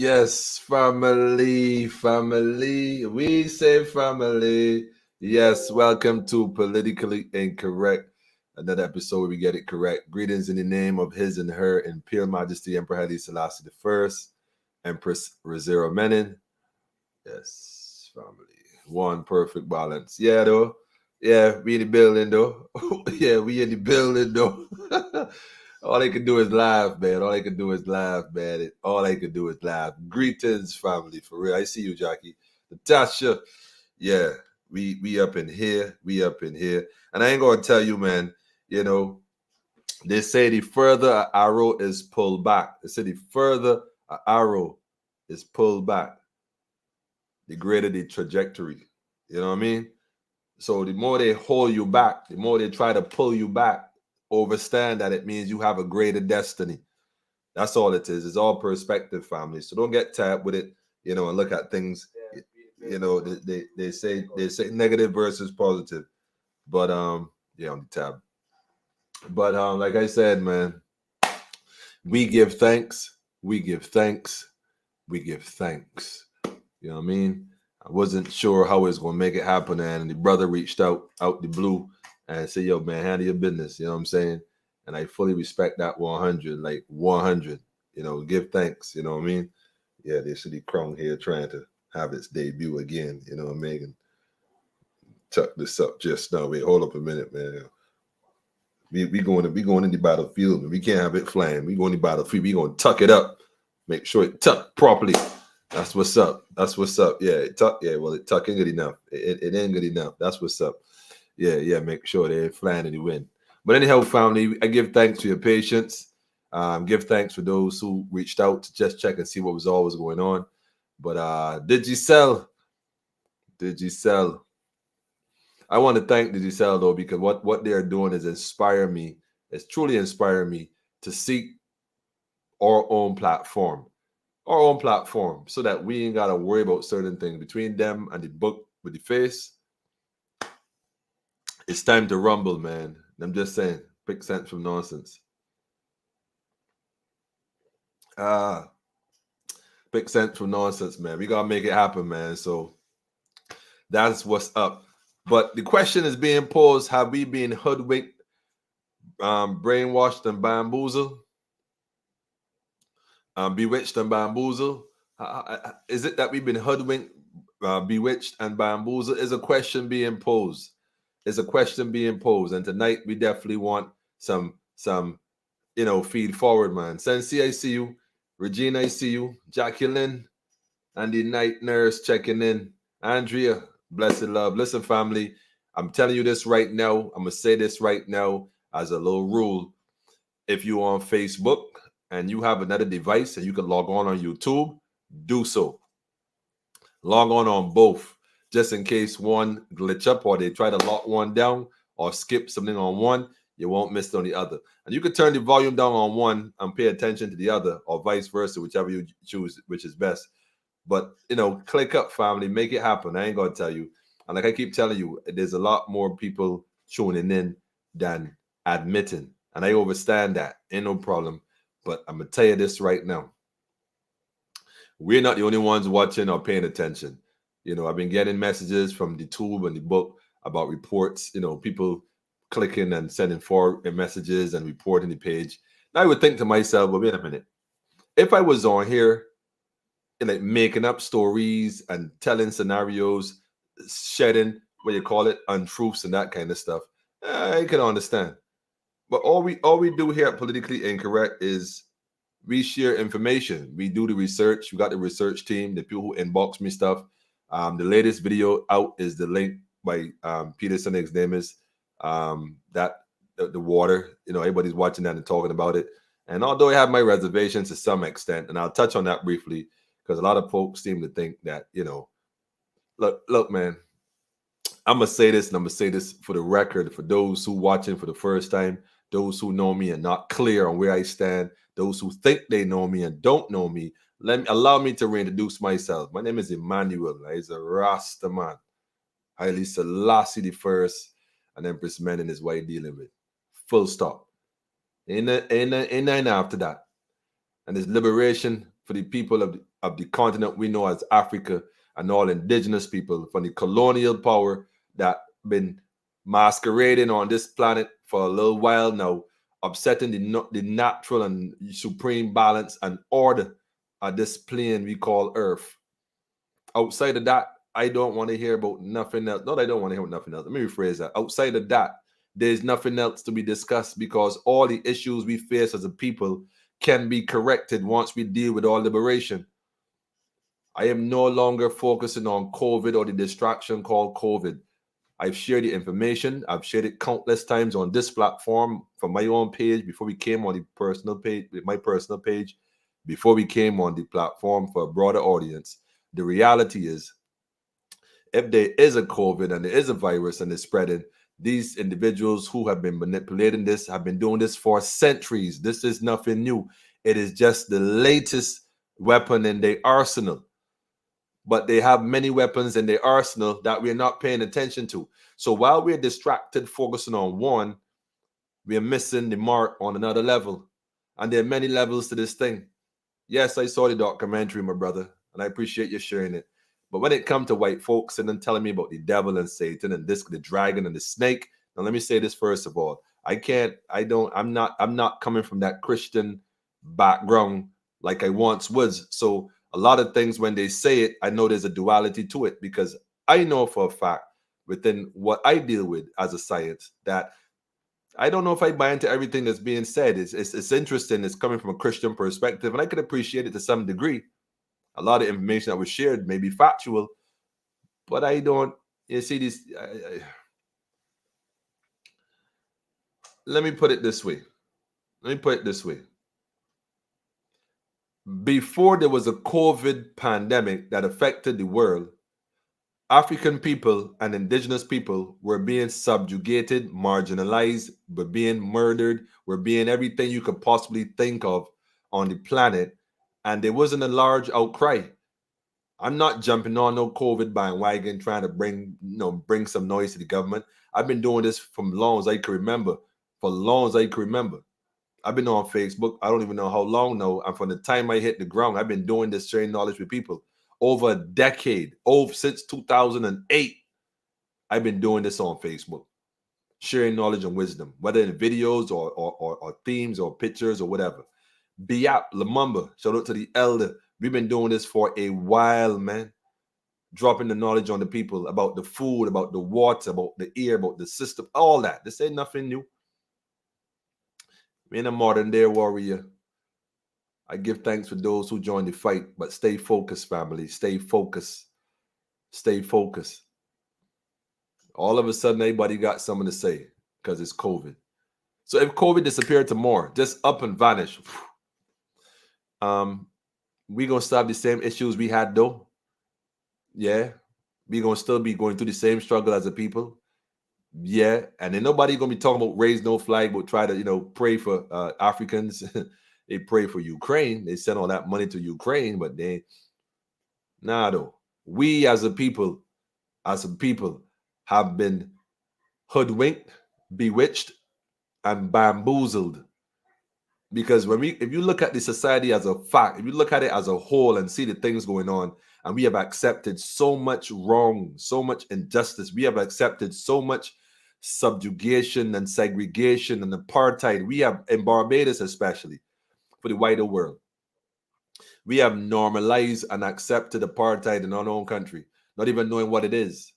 Yes, family, family. We say family. Yes, welcome to Politically Incorrect, another episode where we get it correct. Greetings in the name of His and Her Imperial Majesty Emperor Haile Selassie I, Empress Rosero Menin. Yes, family. One perfect balance. Yeah, though. Yeah, we in the building, though. Yeah, we in the building, though. All they can do is laugh, man. All they can do is laugh, man. All they can do is laugh. Greetings, family, for real. I see you, Jackie. Natasha, yeah, we up in here. We up in here. And I ain't gonna tell you, man, you know, they say the further an arrow is pulled back. They say the further an arrow is pulled back, the greater the trajectory. You know what I mean? So the more they hold you back, the more they try to pull you back, understand that it means you have a greater destiny. That's all it is. It's all perspective, family. So don't get tapped with it, and look at things. They say negative versus positive, but yeah, on the tab. But like I said, man, we give thanks. We give thanks. We give thanks. You know what I mean? I wasn't sure how it was gonna make it happen, and the brother reached out the blue and said, "Yo, man, handle your business." You know what I'm saying? And I fully respect that 100, like 100. Give thanks. You know what I mean? Yeah, they should be Crown here trying to have its debut again. You know what I mean? And tuck this up just now. Wait, hold up a minute, man. We going in the battlefield, and we can't have it flying. We going in the battlefield. We gonna tuck it up, make sure it tucked properly. That's what's up. That's what's up. Yeah, it tuck. Yeah, well, it tuck ain't good enough. It ain't good enough. That's what's up. Yeah. Make sure they ain't flying in the wind. But anyhow, family, I give thanks for your patience. Give thanks for those who reached out to just check and see what was always going on. But did you sell? Did you sell? I want to thank Digicel though, because what they're doing is inspire me. It's truly inspiring me to seek our own platform, so that we ain't gotta worry about certain things between them and the book with the face. It's time to rumble, man. I'm just saying, pick sense from nonsense. Ah, pick sense from nonsense, man. We gotta make it happen, man. So that's what's up. But the question is being posed: have we been hoodwinked, brainwashed, and bamboozled? Bewitched and bamboozled? Is it that we've been hoodwinked, bewitched, and bamboozled? Is a question being posed. Is a question being posed, and tonight we definitely want some feed forward, man. Sensi, I see you. Regina, I see you. Jacqueline and the night nurse checking in. Andrea, blessed love. Listen, family, I'm telling you this right now. I'm gonna say this right now as a little rule. If you're on Facebook and you have another device and you can log on YouTube, do so. Log on both, just in case one glitch up or they try to lock one down or skip something on one, you won't miss it on the other. And you can turn the volume down on one and pay attention to the other, or vice versa, whichever you choose, which is best. But click up, family, make it happen. I ain't gonna tell you. And like I keep telling you, there's a lot more people tuning in than admitting. And I understand that. Ain't no problem. But I'm gonna tell you this right now. We're not the only ones watching or paying attention. I've been getting messages from the tube and the book about reports, people clicking and sending forward messages and reporting the page. Now I would think to myself, well, wait a minute. If I was on here and like making up stories and telling scenarios, shedding what you call it, untruths and that kind of stuff, I can understand. But all we do here at Politically Incorrect is we share information. We do the research. We got the research team, the people who inbox me stuff. The latest video out is the link by Peterson. His name is that the water. Everybody's watching that and talking about it. And although I have my reservations to some extent, and I'll touch on that briefly, because a lot of folks seem to think that look, man. I'm gonna say this, and I'm gonna say this for the record, for those who watching for the first time, those who know me and not clear on where I stand, those who think they know me and don't know me. Allow me to reintroduce myself. My name is Emmanuel. He's a Rasta man. Haile Selassie the first, and Empress Menin is what I dealing with. Full stop. Ain't nothing after that. And it's liberation for the people of of the continent we know as Africa and all indigenous people from the colonial power that been masquerading on this planet for a little while now, upsetting the natural and supreme balance and order of this plane we call Earth. Outside of that, I don't want to hear about nothing else. Not I don't want to hear about nothing else. Let me rephrase that. Outside of that, there's nothing else to be discussed because all the issues we face as a people can be corrected once we deal with all liberation. I am no longer focusing on COVID or the distraction called COVID. I've shared the information. I've shared it countless times on this platform from my own page before we came on the personal page, my personal page, before we came on the platform for a broader audience. The reality is, if there is a COVID and there is a virus and it's spreading, these individuals who have been manipulating this have been doing this for centuries. This is nothing new. It is just the latest weapon in their arsenal. But they have many weapons in their arsenal that we're not paying attention to. So while we're distracted, focusing on one, we're missing the mark on another level. And there are many levels to this thing. Yes, I saw the documentary, my brother, and I appreciate you sharing it. But when it comes to white folks and then telling me about the devil and Satan and this, the dragon and the snake, now let me say this first of all. I'm not coming from that Christian background like I once was. So a lot of things when they say it, I know there's a duality to it because I know for a fact within what I deal with as a science that I don't know if I buy into everything that's being said. It's interesting. It's coming from a Christian perspective, and I could appreciate it to some degree. A lot of information that was shared may be factual, but I don't. You see, this. Let me put it this way. Before there was a COVID pandemic that affected the world, African people and indigenous people were being subjugated, marginalized, were being murdered, were being everything you could possibly think of on the planet. And there wasn't a large outcry. I'm not jumping on no COVID bandwagon trying to bring some noise to the government. I've been doing this from long as I can remember. For long as I can remember. I've been on Facebook. I don't even know how long now. And from the time I hit the ground, I've been doing this, sharing knowledge with people. Over a decade, since 2008, I've been doing this on Facebook, sharing knowledge and wisdom, whether in videos or themes or pictures or whatever. Biap, Lamumba, shout out to the elder. We've been doing this for a while, man. Dropping the knowledge on the people about the food, about the water, about the air, about the system, all that. This ain't nothing new. Being a modern day warrior, I give thanks for those who join the fight, but stay focused, family. Stay focused. Stay focused. All of a sudden, everybody got something to say because it's COVID. So if COVID disappeared tomorrow, just up and vanish, we gonna still have the same issues we had though. Yeah, we gonna still be going through the same struggle as a people. Yeah, and then nobody gonna be talking about raise no flag, but try to pray for Africans. They pray for Ukraine. They send all that money to Ukraine, but they though. We as a people have been hoodwinked, bewitched, and bamboozled. Because if you look at the society as a fact, if you look at it as a whole and see the things going on, and we have accepted so much wrong, so much injustice, we have accepted so much subjugation and segregation and apartheid. We have, in Barbados especially, for the wider world, we have normalized and accepted apartheid in our own country, not even knowing what it is.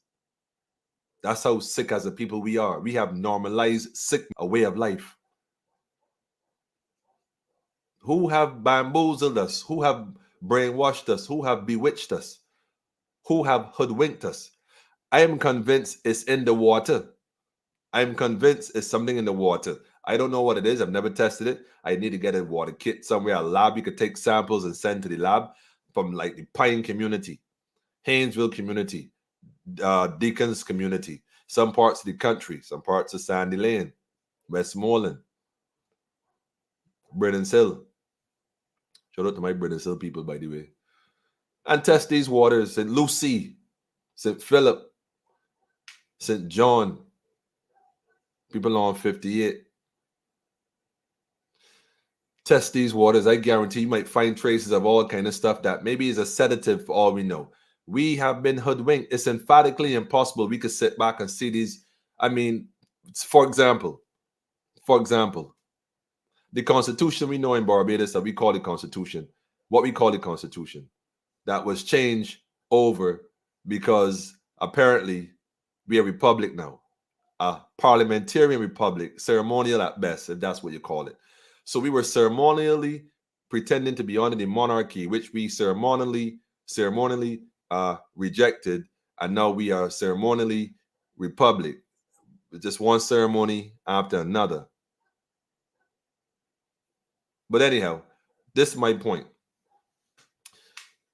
That's how sick as a people we are. We have normalized sick, a way of life. Who have bamboozled us? Who have brainwashed us? Who have bewitched us? Who have hoodwinked us? I am convinced it's in the water. I'm convinced it's something in the water. I don't know what it is. I've never tested it. I need to get a water kit somewhere, a lab. You could take samples and send to the lab from like the Pine community, Haynesville community, Deacons community, some parts of the country, some parts of Sandy Lane, Westmoreland, Brennan's Hill. Shout out to my Brennan's Hill people, by the way. And test these waters. St. Lucie, St. Philip, St. John, people on 58. Test these waters. I guarantee you might find traces of all kind of stuff that maybe is a sedative for all we know. We have been hoodwinked. It's emphatically impossible. We could sit back and see these. I mean, for example, the Constitution we know in Barbados that we call the Constitution, what we call the Constitution, that was changed over because apparently we are a republic now, a parliamentarian republic, ceremonial at best, if that's what you call it. So we were ceremonially pretending to be under the monarchy, which we ceremonially rejected, and now we are ceremonially republic. Just one ceremony after another. But anyhow, this is my point.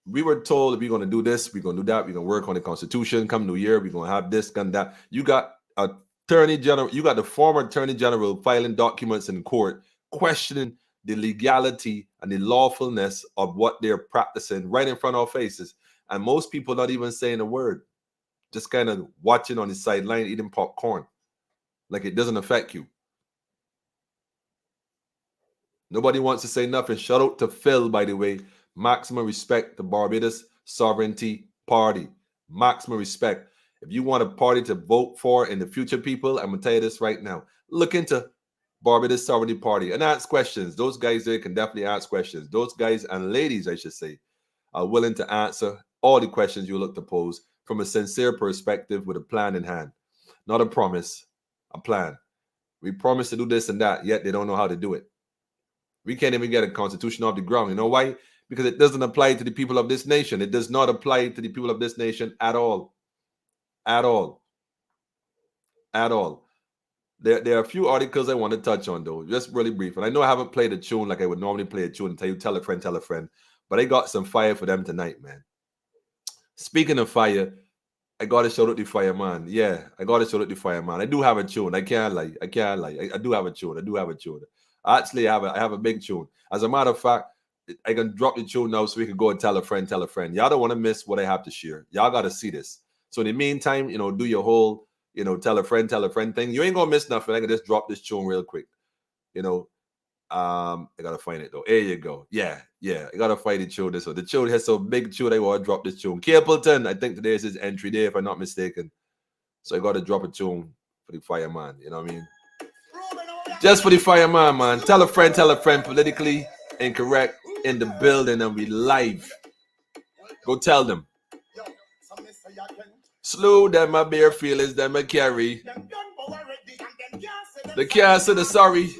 We were told that we're going to do this, we're going to do that, we're going to work on the Constitution. Come New Year, we're going to have this, and that. You got Attorney General, you got the former Attorney General filing documents in court, questioning the legality and the lawfulness of what they're practicing right in front of our faces. And most people not even saying a word, just kind of watching on the sideline, eating popcorn, like it doesn't affect you. Nobody wants to say nothing. Shout out to Phil, by the way. Maximum respect to Barbados Sovereignty Party. Maximum respect. If you want a party to vote for in the future, people, I'm going to tell you this right now. Look into Barbados Sovereignty Party and ask questions. Those guys there can definitely ask questions. Those guys and ladies, I should say, are willing to answer all the questions you look to pose from a sincere perspective with a plan in hand. Not a promise, a plan. We promise to do this and that, yet they don't know how to do it. We can't even get a constitution off the ground. You know why? Because it doesn't apply to the people of this nation. It does not apply to the people of this nation at all. At all. At all. There are a few articles I want to touch on, though, just really brief. And I know I haven't played a tune like I would normally play a tune and tell a friend. But I got some fire for them tonight, man. Speaking of fire, I got to shout out the fireman. Yeah, I got to shout out the fireman. I do have a tune. I can't lie. I do have a tune. Actually, I have a big tune. As a matter of fact, I can drop the tune now so we can go and tell a friend. Y'all don't want to miss what I have to share. Y'all got to see this. So in the meantime, do your whole, tell a friend thing. You ain't going to miss nothing. I can just drop this tune real quick. I got to find it though. There you go. Yeah. I got to find the tune. So the tune has so big tune. I want to drop this tune. Capleton, I think today is his entry day if I'm not mistaken. So I got to drop a tune for the fireman. You know what I mean? Just for the fireman, man. Tell a friend, politically incorrect in the building, and we live. Go tell them. Slew them, my bare feelings, them I carry. The can't say the sorry.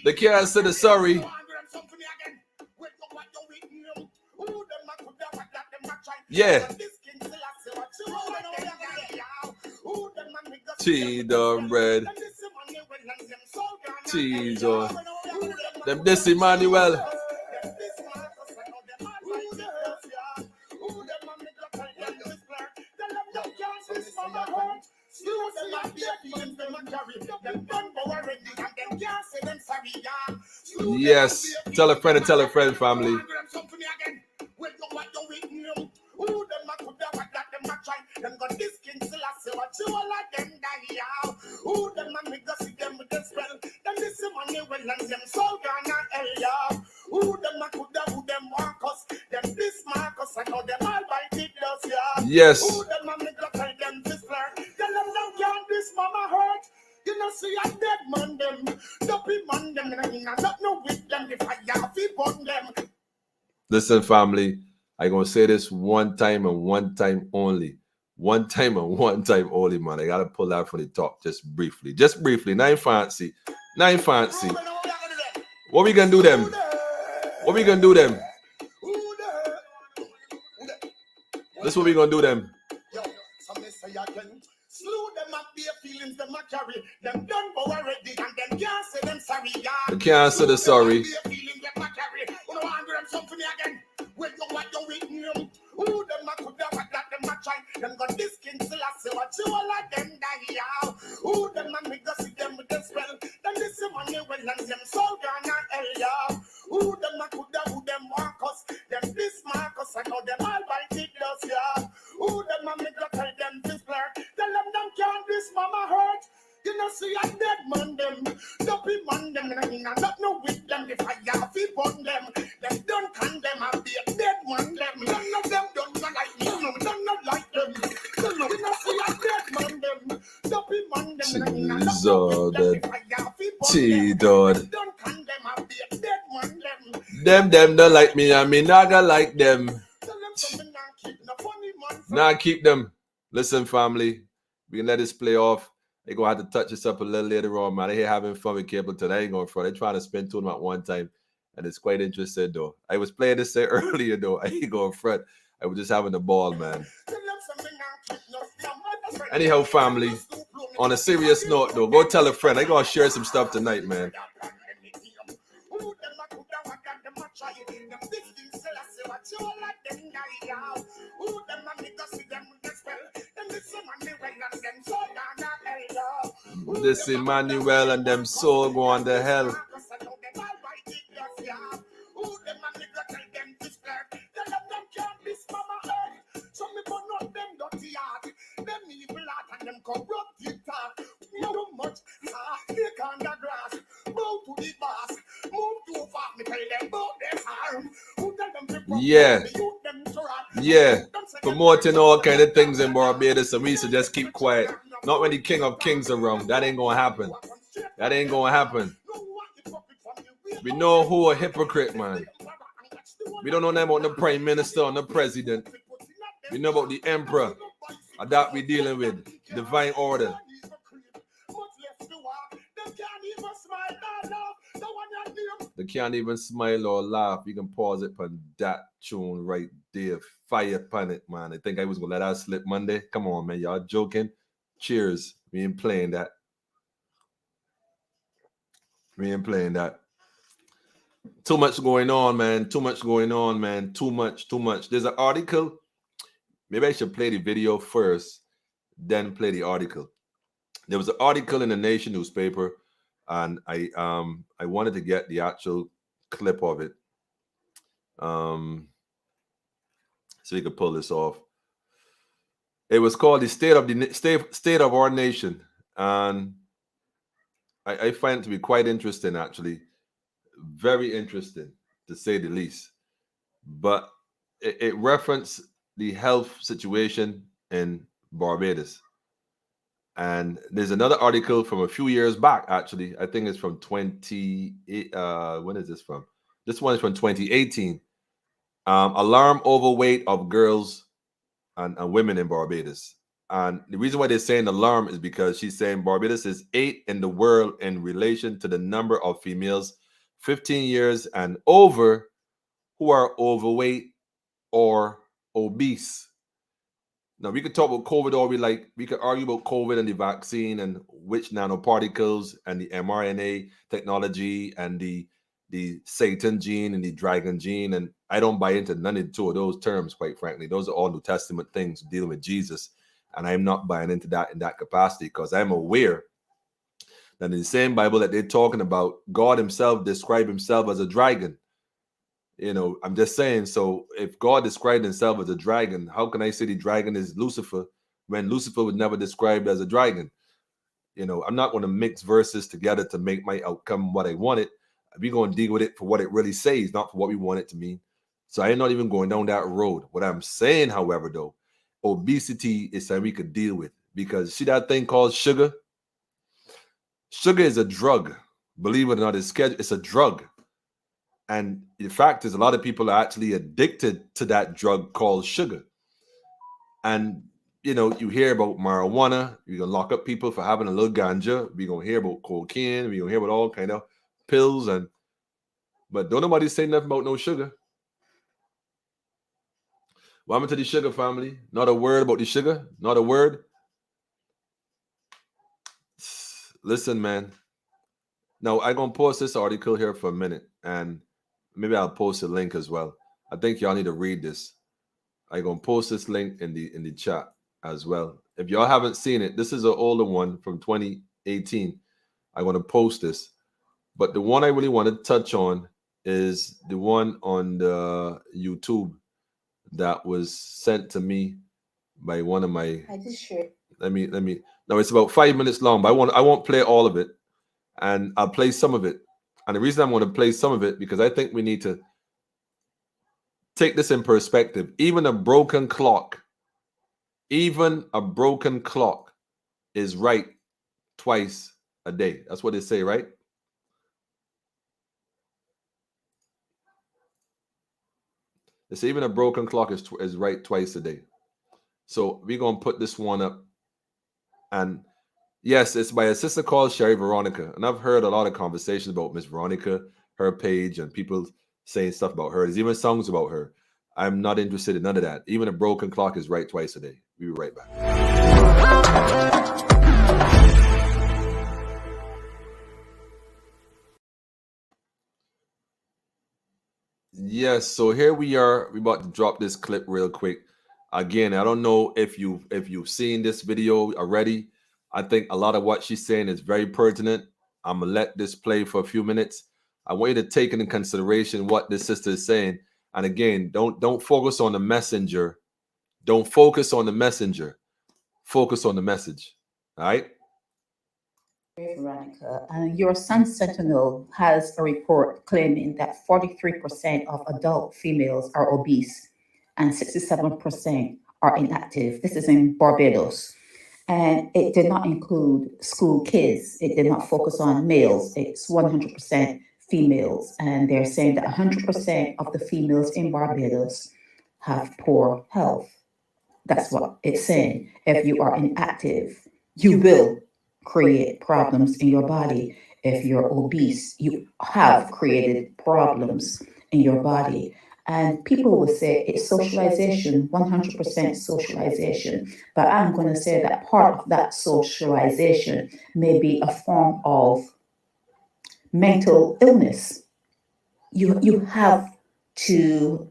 The can't say the sorry. Yeah. Tea done bread. Cheese on them this Emmanuel. Yes, tell a friend, family. Yes. Listen, family, I'm going to say this one time and one time only. One time and one time only, man. I got to pull that from the top just briefly. Not fancy. What we going to do them? This is what we going to do them. Slew them up, their feelings, them a carry. Them done go already, and them can't say them sorry. They can't say the sorry. When you want your written, who them a could have that them a try. Them got this king still a say what you all of them die. Who them a make us see them with the spell. Them this money well and them soul gone and hell. Who them a could have who them want us. Them this Marcus and how them all bite it does ya. Who them a make us tell them this blur. Tell them can't this mama hurt. You know see a dead man them. Dopey man them and not no with them the fire These are the T-Dod. Them don't like me, I mean, I gotta like them. Nah, keep them. Listen, family, we can let this play off. They're gonna have to touch this up a little later on, man. They're here having fun with Cable today. I ain't going front. They're trying to spin to them at one time, and it's quite interesting, though. I was playing this earlier, though. I ain't going front. I was just having the ball, man. Anyhow, family, on a serious note, though, go tell a friend. I'm gonna share some stuff tonight, man. This Emmanuel and them soul go on to hell. Yeah, promoting all kind of things in Barbados, and we should just keep quiet. Not when the King of Kings around. That ain't gonna happen. That ain't gonna happen. We know who a hypocrite, man. We don't know them about the Prime Minister and the President. We know about the Emperor. And that we dealing with. Divine order. They can't even smile or laugh. You can pause it on that tune right there. Fire upon it, man. I think I was gonna let that slip Monday. Come on, man. Y'all joking? Cheers. We ain't playing that. We ain't playing that. Too much going on, man. Too much going on, man. Too much. There's an article. Maybe I should play the video first, then play the article. There was an article in the Nation newspaper, and I wanted to get the actual clip of it. So you could pull this off. It was called the state of our nation, and I find it to be quite interesting, actually, very interesting to say the least. But it referenced the health situation in Barbados, and there's another article from a few years back. Actually, I think it's from 28. When is this from? This one is from 2018. Alarm overweight of girls and women in Barbados. And the reason why they're saying alarm is because she's saying Barbados is 8th in the world in relation to the number of females 15 years and over who are overweight or obese. Now, we could talk about COVID all we like. We could argue about COVID and the vaccine and which nanoparticles and the mRNA technology and the Satan gene and the dragon gene. And I don't buy into none of the two of those terms, quite frankly. Those are all New Testament things dealing with Jesus. And I'm not buying into that in that capacity, because I'm aware that in the same Bible that they're talking about, God himself described himself as a dragon. You know, I'm just saying, so if God described himself as a dragon, how can I say the dragon is Lucifer when Lucifer was never described as a dragon? You know, I'm not going to mix verses together to make my outcome what I wanted. We're going to deal with it for what it really says, not for what we want it to mean. So I'm not even going down that road. What I'm saying, however, though, obesity is something we could deal with, because see that thing called sugar? Sugar is a drug. Believe it or not, it's a drug. And the fact is, a lot of people are actually addicted to that drug called sugar. And, you know, you hear about marijuana. You're going to lock up people for having a little ganja. We're going to hear about cocaine. We're going to hear about all kind of pills. But don't nobody say nothing about no sugar. What happened to the sugar, family? Not a word about the sugar. Not a word. Listen, man. Now, I'm going to post this article here for a minute, and maybe I'll post a link as well. I think y'all need to read this. I'm going to post this link in the chat as well. If y'all haven't seen it, this is an older one from 2018. I want to post this. But the one I really want to touch on is the one on the YouTube that was sent to me by one of my. I just shared. Let me. No, it's about 5 minutes long, but I won't play all of it, and I'll play some of it. And the reason I'm going to play some of it, because I think we need to take this in perspective. Even a broken clock is right twice a day. That's what they say, right? They say even a broken clock is right twice a day. So we're going to put this one up. And yes, it's by a sister called Sherry Veronica. And I've heard a lot of conversations about Miss Veronica, her page, and people saying stuff about her. There's even songs about her. I'm not interested in none of that. Even a broken clock is right twice a day. We'll be right back. Yes, so here we are. We're about to drop this clip real quick. Again, I don't know if you've seen this video already. I think a lot of what she's saying is very pertinent. I'm gonna let this play for a few minutes. I want you to take into consideration what this sister is saying. And again, don't focus on the messenger. Don't focus on the messenger. Focus on the message. All right. Veronica, your Sun Sentinel has a report claiming that 43% of adult females are obese and 67% are inactive. This is in Barbados. And it did not include school kids. It did not focus on males. It's 100% females. And they're saying that 100% of the females in Barbados have poor health. That's what it's saying. If you are inactive, you will create problems in your body. If you're obese, you have created problems in your body. And people will say it's socialization, 100% socialization. But I'm going to say that part of that socialization may be a form of mental illness. You have to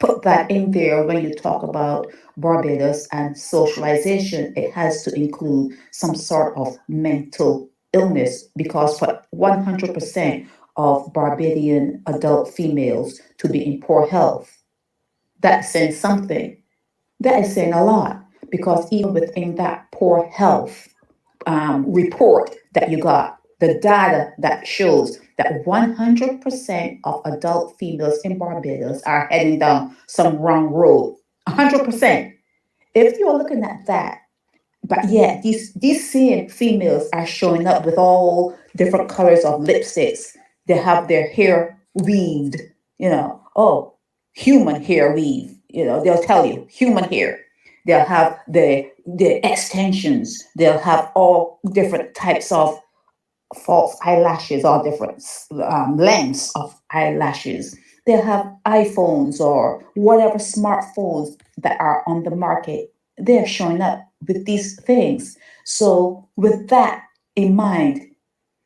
put that in there when you talk about Barbados and socialization. It has to include some sort of mental illness, because for 100% of Barbadian adult females to be in poor health, that's saying something. That is saying a lot, because even within that poor health report that you got, the data that shows that 100% of adult females in Barbados are heading down some wrong road. 100%. If you're looking at that, but yeah, these same females are showing up with all different colors of lipsticks. They have their hair weaved, oh, human hair weave. They'll tell you human hair. They'll have the extensions. They'll have all different types of false eyelashes, all different lengths of eyelashes. They'll have iPhones or whatever smartphones that are on the market. They're showing up with these things. So, with that in mind,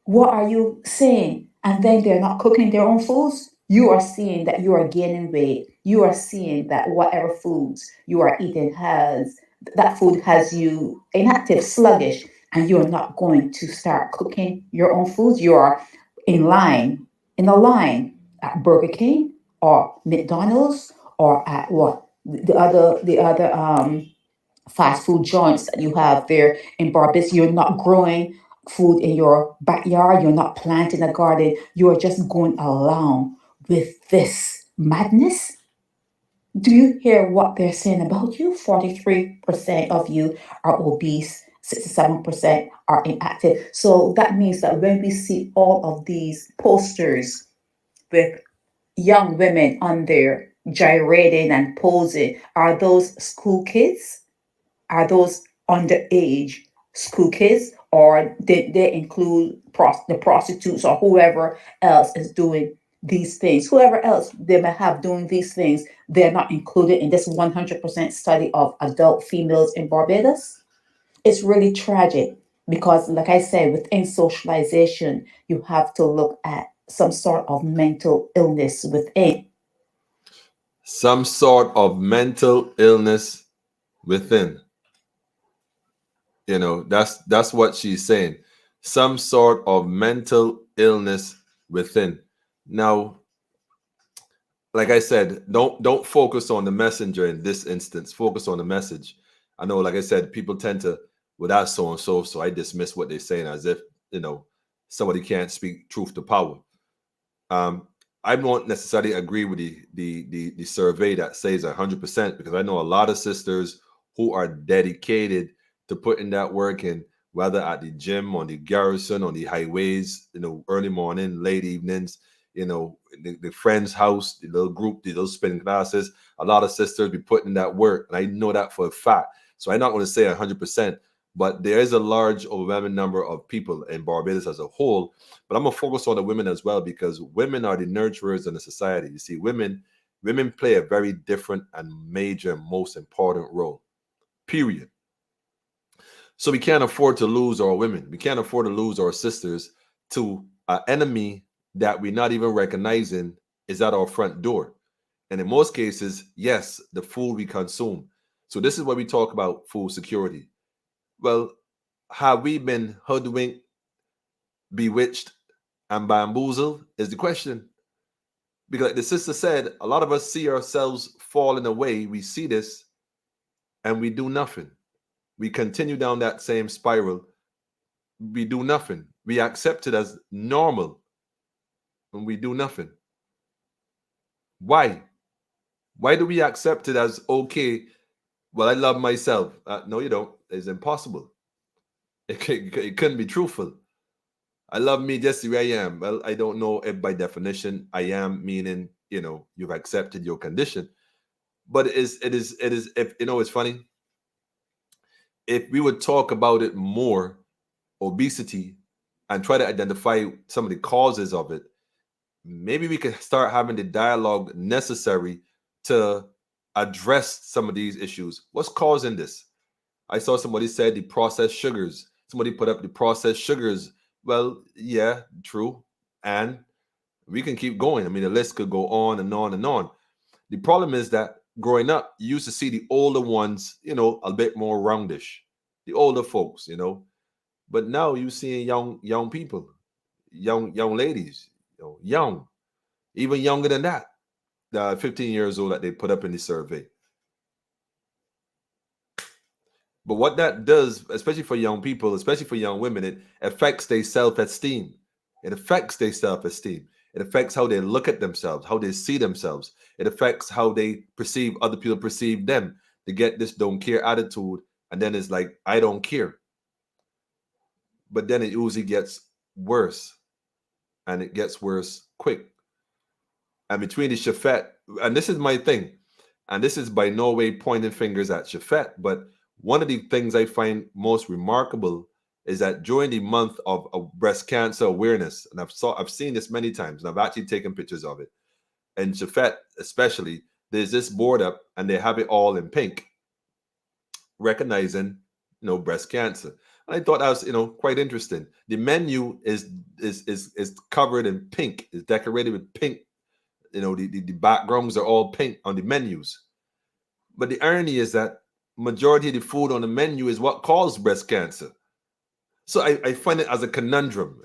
what are you saying? And then they're not cooking their own foods. You are seeing that you are gaining weight. You are seeing that whatever foods you are eating that food has you inactive, sluggish, and you're not going to start cooking your own foods. You are in a line at Burger King or McDonald's or at what the other fast food joints that you have there in Barbados. You're not growing food in your backyard. You're not planting a garden. You are just going along with this madness. Do you hear what they're saying about you? 43% of you are obese, 67% are inactive. So that means that when we see all of these posters with young women on there gyrating and posing, are those school kids? Are those underage school kids? Or did they include the prostitutes or whoever else is doing these things? Whoever else they may have doing these things, they're not included in this 100% study of adult females in Barbados. It's really tragic because, like I said, within socialization, you have to look at some sort of mental illness within. Some sort of mental illness within. That's what she's saying. Some sort of mental illness within. Now, like I said, don't focus on the messenger in this instance. Focus on the message. I know, like I said, people tend to, well, that's so and so, so I dismiss what they're saying as if somebody can't speak truth to power. I don't necessarily agree with the survey that says 100%, because I know a lot of sisters who are dedicated to putting that work in, whether at the gym, on the garrison, on the highways, early morning, late evenings, the friend's house, the little group, the little spinning classes. A lot of sisters be putting that work, and I know that for a fact. So I'm not going to say 100%, but there is a large, overwhelming number of people in Barbados as a whole. But I'm gonna focus on the women as well, because women are the nurturers in the society. You see, women play a very different and major, most important role. Period. So we can't afford to lose our women. We can't afford to lose our sisters to an enemy that we're not even recognizing is at our front door. And in most cases, yes, the food we consume. So this is where we talk about food security. Well, have we been hoodwinked, bewitched, and bamboozled is the question. Because like the sister said, a lot of us see ourselves falling away. We see this and we do nothing. We continue down that same spiral. We do nothing. We accept it as normal and we do nothing. Why? Why do we accept it as okay? Well, I love myself. No, you don't. It's impossible. It couldn't be truthful. I love me just the way I am. Well, I don't know if by definition I am meaning, you've accepted your condition. But it is, if it's funny. If we would talk about it more, obesity, and try to identify some of the causes of it, maybe we could start having the dialogue necessary to address some of these issues. What's causing this? I saw somebody said the processed sugars. Somebody put up the processed sugars. Well, yeah, true. And we can keep going. I mean, the list could go on and on and on. The problem is that growing up, you used to see the older ones, a bit more roundish, the older folks, But now you seeing young people, young ladies, young, even younger than that, 15 years old that they put up in the survey. But what that does, especially for young people, especially for young women, it affects their self-esteem. It affects their self-esteem. It affects how they look at themselves, how they see themselves. It affects how they perceive other people perceive them. They get this don't care attitude, and then it's like, I don't care. But then it usually gets worse, and it gets worse quick. And between the Shafet, and this is my thing, and this is by no way pointing fingers at Shafet, but one of the things I find most remarkable is that during the month of breast cancer awareness, and I've seen this many times, and I've actually taken pictures of it, and Shafet especially, there's this board up, and they have it all in pink, recognizing breast cancer. And I thought that was quite interesting. The menu is covered in pink, is decorated with pink. The backgrounds are all pink on the menus. But the irony is that majority of the food on the menu is what caused breast cancer. So I find it as a conundrum.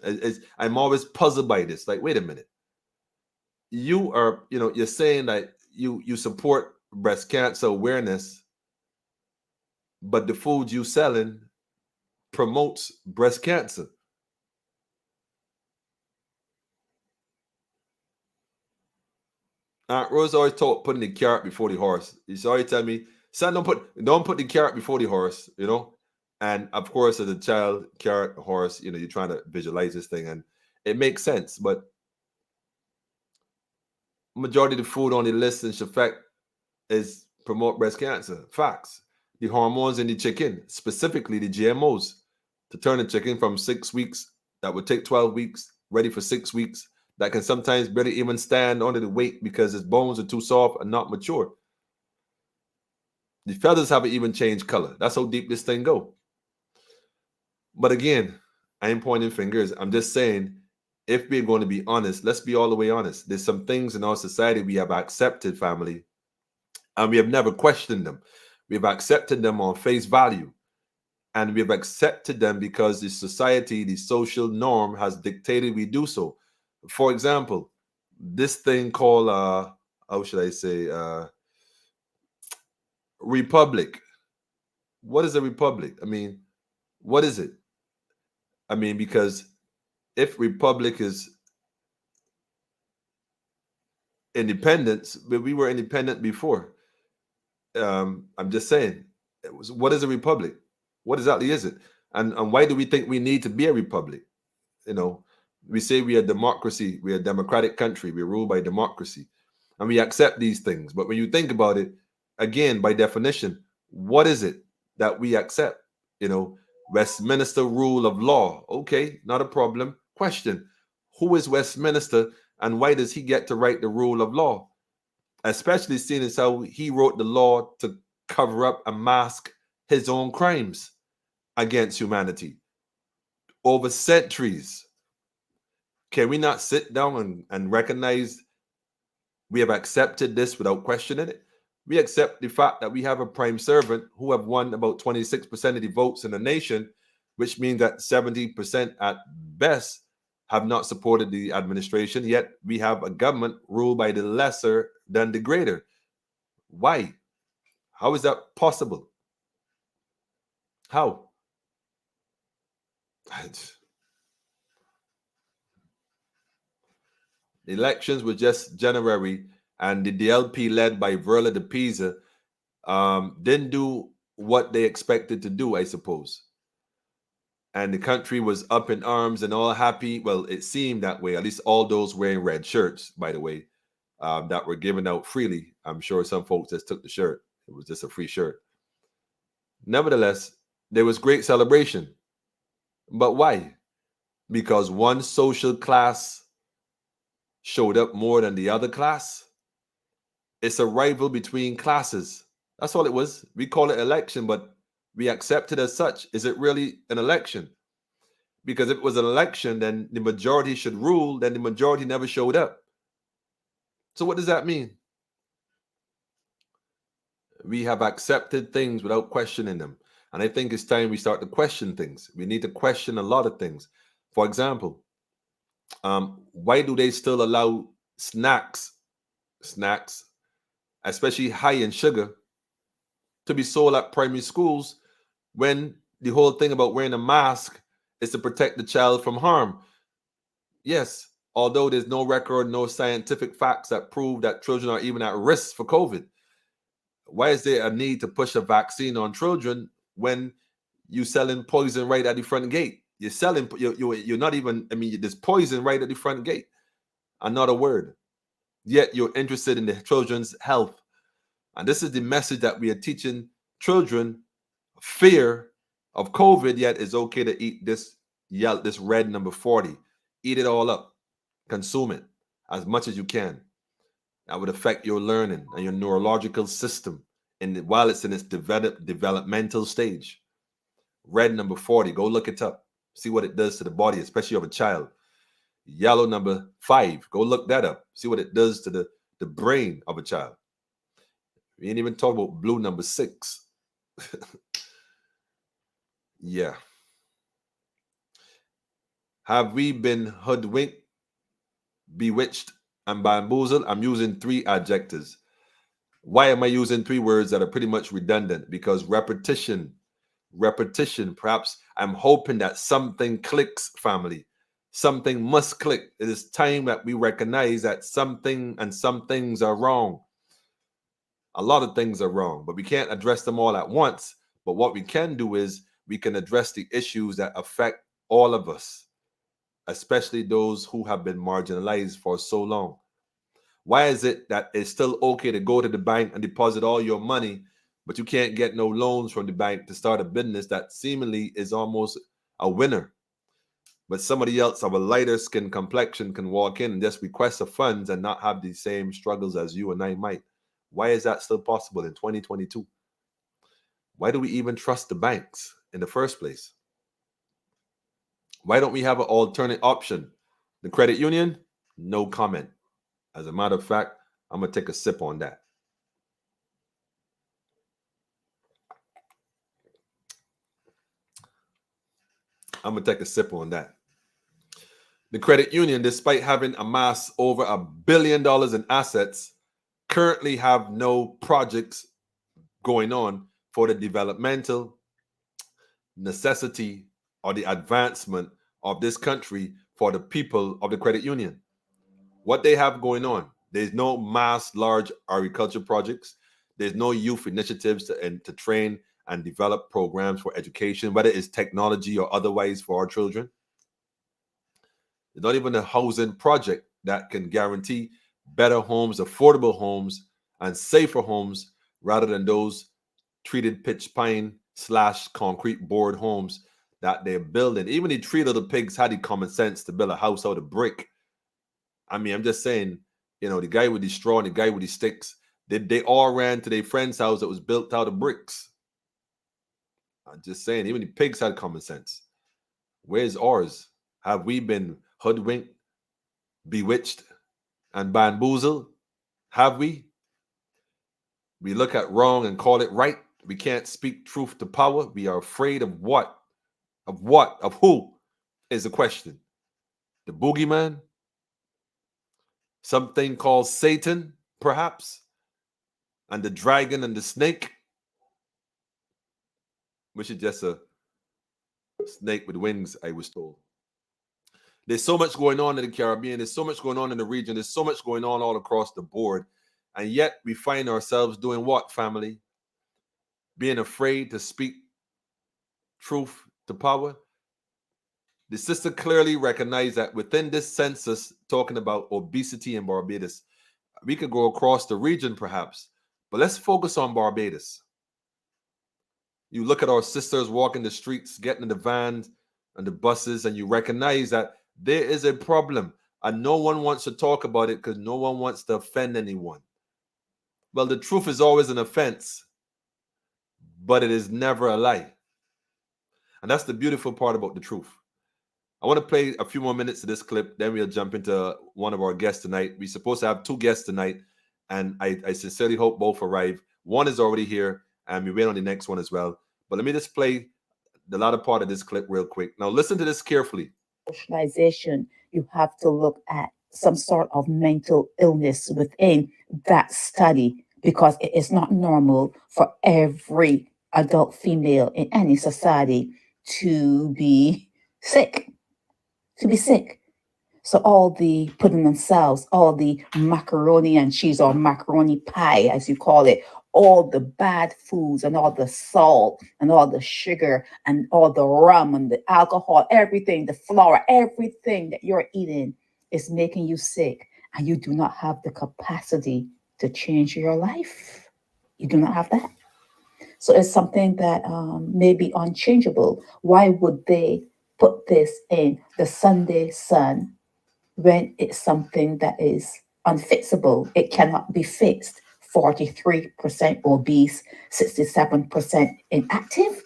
I'm always puzzled by this. Like, wait a minute. You are, you're saying that you support breast cancer awareness, but the food you selling promotes breast cancer. Aunt Rose always taught putting the carrot before the horse. She's always tell me, son, don't put the carrot before the horse, And of course, as a child, carrot, horse, you're trying to visualize this thing, and it makes sense. But majority of the food on the list in Shafak is promote breast cancer. Facts. The hormones in the chicken, specifically the GMOs, to turn the chicken from 6 weeks that would take 12 weeks, ready for 6 weeks, that can sometimes barely even stand under the weight because its bones are too soft and not mature. The feathers haven't even changed color. That's how deep this thing go. But again, I ain't pointing fingers. I'm just saying, if we're going to be honest, let's be all the way honest. There's some things in our society we have accepted, family, and we have never questioned them. We've accepted them on face value. And we've accepted them because the society, the social norm has dictated we do so. For example, this thing called, how should I say, republic. What is a republic? I mean, what is it? I mean, because if republic is independence, but we were independent before. I'm just saying, what is a republic? What exactly is it? And why do we think we need to be a republic? You know, we say we are democracy, we are a democratic country, we rule by democracy, and we accept these things. But when you think about it, again, by definition, what is it that we accept? You know, Westminster rule of law. Okay, not a problem. Question: who is Westminster, and why does he get to write the rule of law? Especially seeing as how he wrote the law to cover up and mask his own crimes against humanity over centuries. Can we not sit down and recognize we have accepted this without questioning it? We accept the fact that we have a prime servant who have won about 26% of the votes in the nation, which means that 70% at best have not supported the administration, yet we have a government ruled by the lesser than the greater. Why? How is that possible? How? The elections were just January, and the DLP led by Verla de Pisa didn't do what they expected to do, I suppose. And the country was up in arms and all happy. Well, it seemed that way, at least all those wearing red shirts, by the way, that were given out freely. I'm sure some folks just took the shirt. It was just a free shirt. Nevertheless, there was great celebration. But why? Because one social class showed up more than the other class? It's a rival between classes. That's all it was. We call it election, but we accept it as such. Is it really an election? Because if it was an election, then the majority should rule, then the majority never showed up. So what does that mean? We have accepted things without questioning them. And I think it's time we start to question things. We need to question a lot of things. For example, why do they still allow snacks, especially high in sugar, to be sold at primary schools when the whole thing about wearing a mask is to protect the child from harm? Yes, although there's no record, no scientific facts that prove that children are even at risk for COVID. Why is there a need to push a vaccine on children when you're selling poison right at the front gate? You're selling, you're not even, I mean, there's poison right at the front gate. And not a word. Yet you're interested in the children's health. And this is the message that we are teaching children: fear of COVID, yet it's okay to eat this red number 40. Eat it all up. Consume it as much as you can. That would affect your learning and your neurological system while it's in its developmental stage. Red number 40, go look it up. See what it does to the body, especially of a child. Yellow number 5, go look that up. See what it does to the brain of a child. We ain't even talking about blue number 6. Yeah. Have we been hoodwinked, bewitched, and bamboozled? I'm using 3 adjectives. Why am I using 3 words that are pretty much redundant? Because repetition, perhaps I'm hoping that something clicks, family. Something must click. It is time that we recognize that some things are wrong. A lot of things are wrong, but we can't address them all at once. But what we can do is we can address the issues that affect all of us, especially those who have been marginalized for so long. Why is it that it's still okay to go to the bank and deposit all your money, but you can't get no loans from the bank to start a business that seemingly is almost a winner? But somebody else of a lighter skin complexion can walk in and just request the funds and not have the same struggles as you and I might. Why is that still possible in 2022? Why do we even trust the banks in the first place? Why don't we have an alternate option? The credit union? No comment. As a matter of fact, I'm going to take a sip on that. The credit union, despite having amassed over $1 billion in assets, currently have no projects going on for the developmental necessity or the advancement of this country for the people of the credit union. What they have going on, There's no mass large agriculture projects. There's no youth initiatives to train and develop programs for education, whether it's technology or otherwise for our children. There's not even a housing project that can guarantee better homes, affordable homes, and safer homes rather than those treated pitch pine / concrete board homes that they're building. Even the three little pigs had the common sense to build a house out of brick. I mean, I'm just saying, the guy with the straw and the guy with the sticks, they all ran to their friend's house that was built out of bricks. I'm just saying, even the pigs had common sense. Where's ours? Have we been hoodwinked, bewitched, and bamboozled? Have we? We look at wrong and call it right. We can't speak truth to power. We are afraid of what? Of what? Of who is the question? The boogeyman? Something called Satan, perhaps? And the dragon and the snake? Which is just a snake with wings, I was told. There's so much going on in the Caribbean. There's so much going on in the region. There's so much going on all across the board. And yet we find ourselves doing what, family? Being afraid to speak truth to power. The sister clearly recognized that within this census, talking about obesity in Barbados, we could go across the region perhaps, but let's focus on Barbados. You look at our sisters walking the streets, getting in the vans and the buses, and you recognize that there is a problem, and no one wants to talk about it because no one wants to offend anyone. Well, the truth is always an offense, but it is never a lie. And that's the beautiful part about the truth. I want to play a few more minutes of this clip, then we'll jump into one of our guests tonight. We're supposed to have 2 guests tonight, and I sincerely hope both arrive. One is already here, and we wait on the next one as well. But let me just play the latter part of this clip real quick. Now, listen to this carefully. Socialization, you have to look at some sort of mental illness within that study, because it is not normal for every adult female in any society to be sick. So all the putting themselves, all the macaroni and cheese or macaroni pie, as you call it, all the bad foods and all the salt and all the sugar and all the rum and the alcohol, everything, the flour, everything that you're eating is making you sick. And you do not have the capacity to change your life. You do not have that. So it's something that may be unchangeable. Why would they put this in the Sunday Sun when it's something that is unfixable? It cannot be fixed. 43% obese, 67% inactive.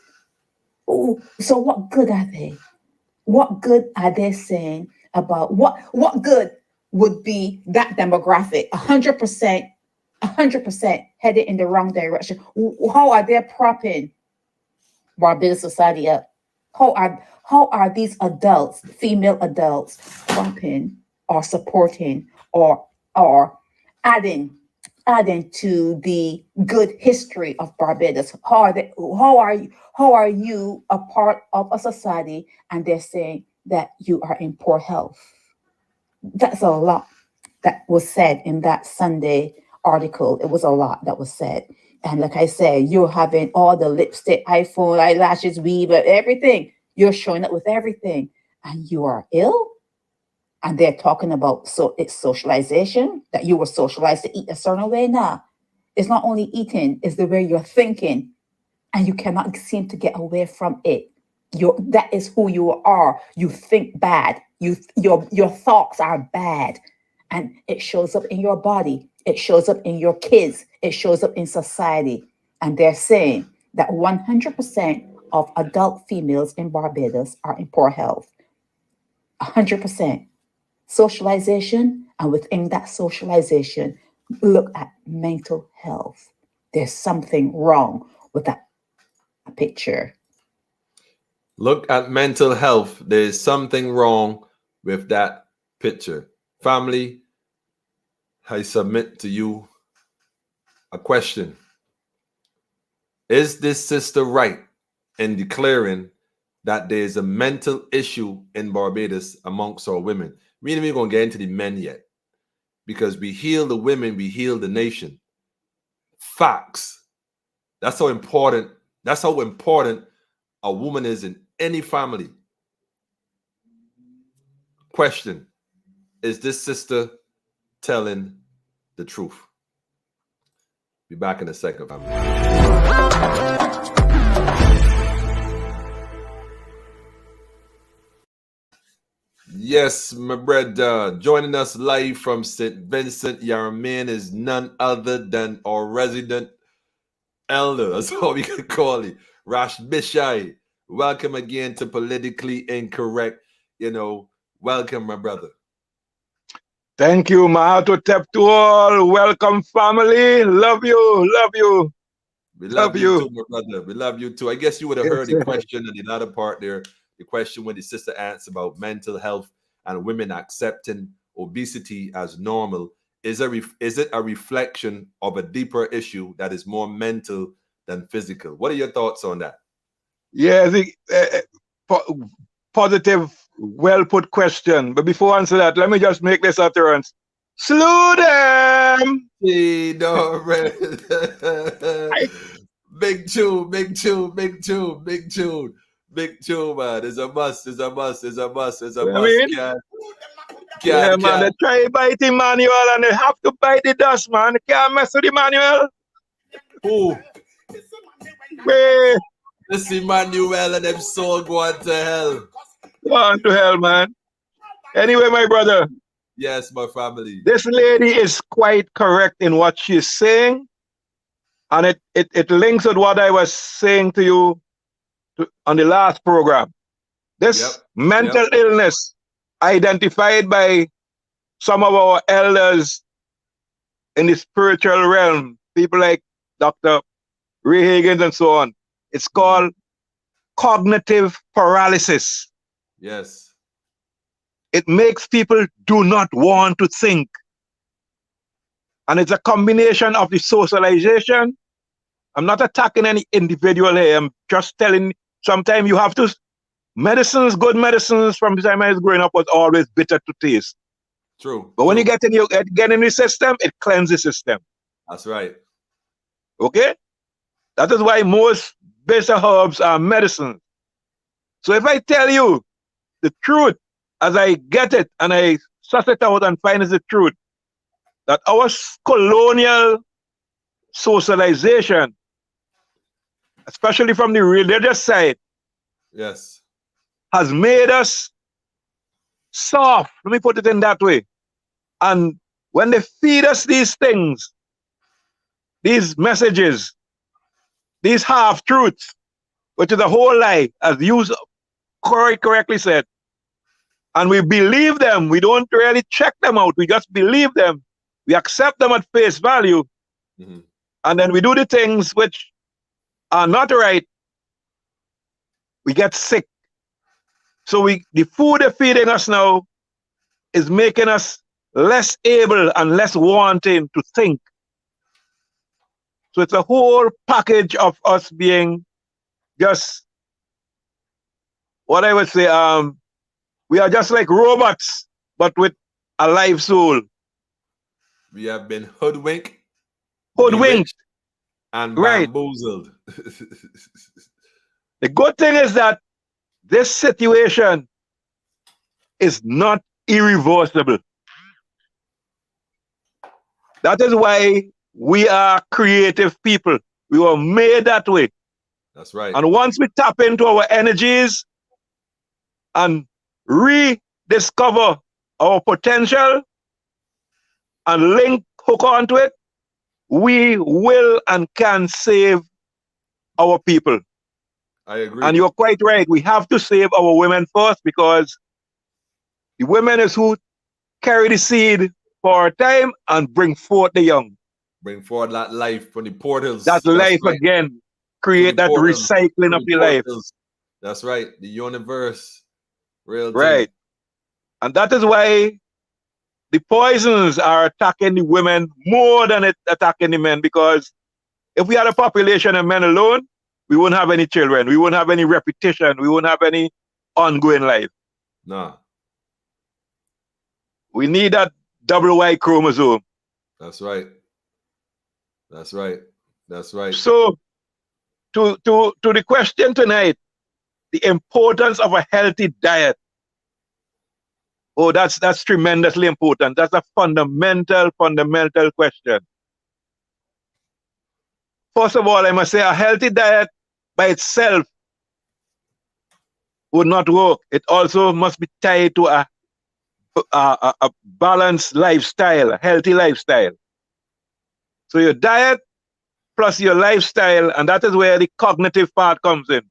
Oh, so what good are they? What good are they saying about what good would be that demographic? 100% headed in the wrong direction. How are they propping Barbados society up? How are these adults, female adults, propping or supporting or adding to the good history of Barbados? How are you a part of a society and they're saying that you are in poor health? That's a lot that was said in that Sunday article. It was a lot that was said. And like I said, you're having all the lipstick, iPhone, eyelashes, weave, everything. You're showing up with everything. And you are ill. And they're talking about, so it's socialization, that you were socialized to eat a certain way. Nah, it's not only eating, it's the way you're thinking. And you cannot seem to get away from it. That is who you are. You think bad. Your thoughts are bad. And it shows up in your body. It shows up in your kids. It shows up in society. And they're saying that 100% of adult females in Barbados are in poor health. 100%. Socialization, and within that socialization, look at mental health. There's something wrong with that picture. Look at mental health. There's something wrong with that picture. Family, I submit to you a question. Is this sister right in declaring that there's a mental issue in Barbados amongst our women? We ain't even going to get into the men yet. because we heal the women, we heal the nation. Facts. That's how important. That's how important a woman is in any family. Question: is this sister telling the truth? Be back in a second, family. Yes, my brother, joining us live from St. Vincent. Your man is none other than our resident elder. That's all we can call it. Rash Bishai. Welcome again to Politically Incorrect. Welcome, my brother. Thank you, Mahatotep to all. Welcome, family. Love you. Love you. We love you too, my brother. We love you too. I guess you would have heard the question in the latter part there. The question when the sister asked about mental health and women accepting obesity as normal. Is it a reflection of a deeper issue that is more mental than physical? What are your thoughts on that? Yeah, positive, well put question. But before I answer that, let me just make this utterance. Slew them! Big tune, big tune, big tune, big tune. Big tune, man. It's a must. It's a must. It's a must. It's a must. I mean? Yeah, man. They try to bite the manual and they have to bite the dust, man. They can't mess with the manual. Who? Hey. This Emmanuel and them soul going to hell. Going to hell, man. Anyway, my brother. Yes, my family. This lady is quite correct in what she's saying. And it links with what I was saying to you on the last program. This mental illness identified by some of our elders in the spiritual realm, people like Dr. Ray Higgins and so on. It's called cognitive paralysis. Yes. It makes people do not want to think. And it's a combination of the socialization. I'm not attacking any individual here. I'm just telling, sometimes you have to, good medicines from the time I was growing up was always bitter to taste. True. But when you get in the system, it cleanses the system. That's right. Okay? That is why most bitter herbs are medicine. So if I tell you the truth as I get it and I suss it out and find it's the truth, that our colonial socialization, especially from the religious side, yes, has made us soft. Let me put it in that way. And when they feed us these things, these messages, these half-truths, which is a whole lie, as you correctly said, and we believe them, we don't really check them out, we just believe them, we accept them at face value, and then we do the things which are not right, we get sick. So the food they're feeding us now is making us less able and less wanting to think. So it's a whole package of us being just, what I would say, we are just like robots, but with a live soul. We have been hoodwinked, and bamboozled. The good thing is that this situation is not irreversible. That is why we are creative people. We were made that way. That's right. And once we tap into our energies and rediscover our potential and hook onto it, we will and can save our people. I agree. And you're quite right. We have to save our women first, because the women is who carry the seed for a time and bring forth the young. Bring forward that life from the portals. That's life right. Again. Create that portals, recycling of the life. That's right. The universe. Real right. Thing. And that is why the poisons are attacking the women more than attacking the men, because if we had a population of men alone, we wouldn't have any children. We wouldn't have any repetition. We wouldn't have any ongoing life. Nah. We need that double Y chromosome. That's right. That's right. That's right. So to the question tonight, the importance of a healthy diet. Oh, that's tremendously important. That's a fundamental question. First of all, I must say a healthy diet by itself would not work. It also must be tied to a balanced lifestyle, a healthy lifestyle. So your diet plus your lifestyle, and that is where the cognitive part comes in.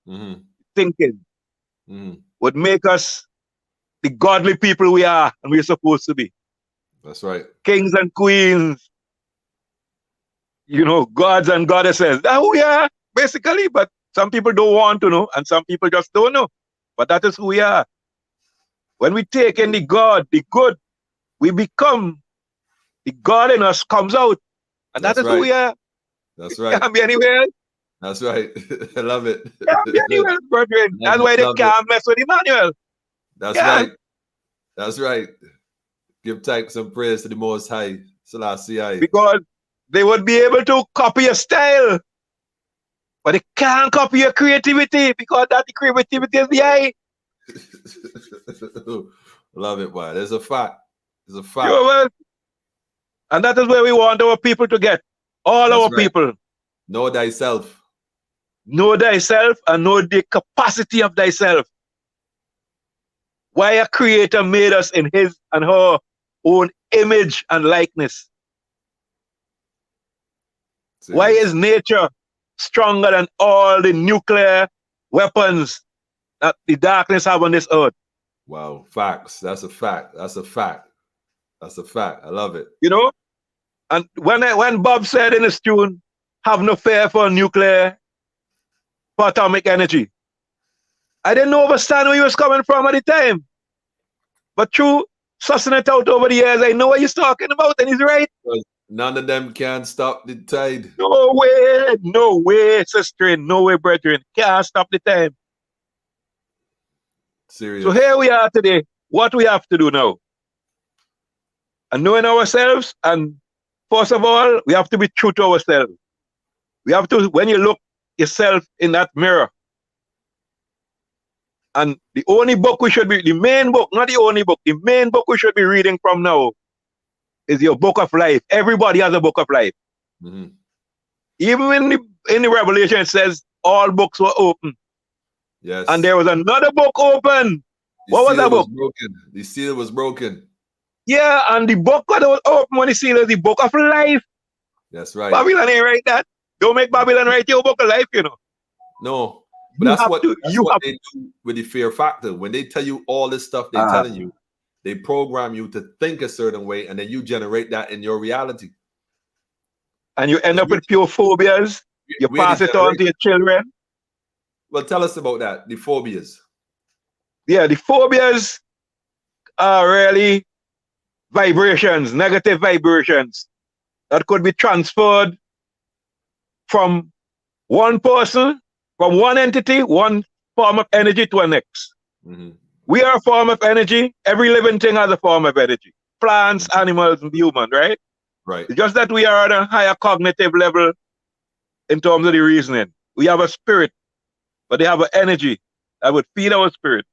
Mm-hmm. Thinking Mm-hmm. would make us the godly people we are and we're supposed to be. That's right. Kings and queens, gods and goddesses. That's who we are, basically. But some people don't want to know, and some people just don't know. But that is who we are. When we take in the God, the good, we become, the God in us comes out. And that is who we are. That's right. Can't be anywhere else. That's right. I love it. Can't be anywhere else, brethren. That's why they can't mess with Emmanuel. That's right. That's right. Give thanks and praise to the Most High, Selassie. Because they would be able to copy your style, but they can't copy your creativity because that the creativity is the eye. Love it, boy. There's a fact. There's a fact. Well, and that is where we want our people to get. All our people. Know thyself. Know thyself and know the capacity of thyself. Why a creator made us in his and her own image and likeness. Serious. Why is nature stronger than all the nuclear weapons that the darkness have on this earth? Wow, facts. That's a fact. That's a fact. That's a fact. I love it. And when Bob said in his tune, have no fear for nuclear, for atomic energy, I didn't understand where he was coming from at the time. But through sussing it out over the years, I know what he's talking about, and he's right. None of them can stop the tide. No way, sister, no way, brethren. Can't stop the time. Serious. So here we are today. What we have to do now? And knowing ourselves, and first of all, we have to be true to ourselves. We have to, when you look yourself in that mirror, and the only book we should be, the main book, not the only book, the main book we should be reading from now is your book of life. Everybody has a book of life. Mm-hmm. Even in the Revelation, it says all books were open. Yes. And there was another book open. What was that book? The seal was broken. Yeah, and the book that was open when the seal is the book of life. That's right. Babylon ain't write that. Don't make Babylon write your book of life, No. But that's what they do with the fear factor. When they tell you all this stuff they're telling you, they program you to think a certain way, and then you generate that in your reality. And you end up with pure phobias. You pass it on to your children. Well, tell us about that, the phobias. Yeah, the phobias are really vibrations, negative vibrations that could be transferred from one person, from one entity, one form of energy to the next. Mm-hmm. We are a form of energy. Every living thing has a form of energy. Plants, animals, and humans, right? Right. It's just that we are at a higher cognitive level in terms of the reasoning. We have a spirit, but they have an energy that would feed our spirit.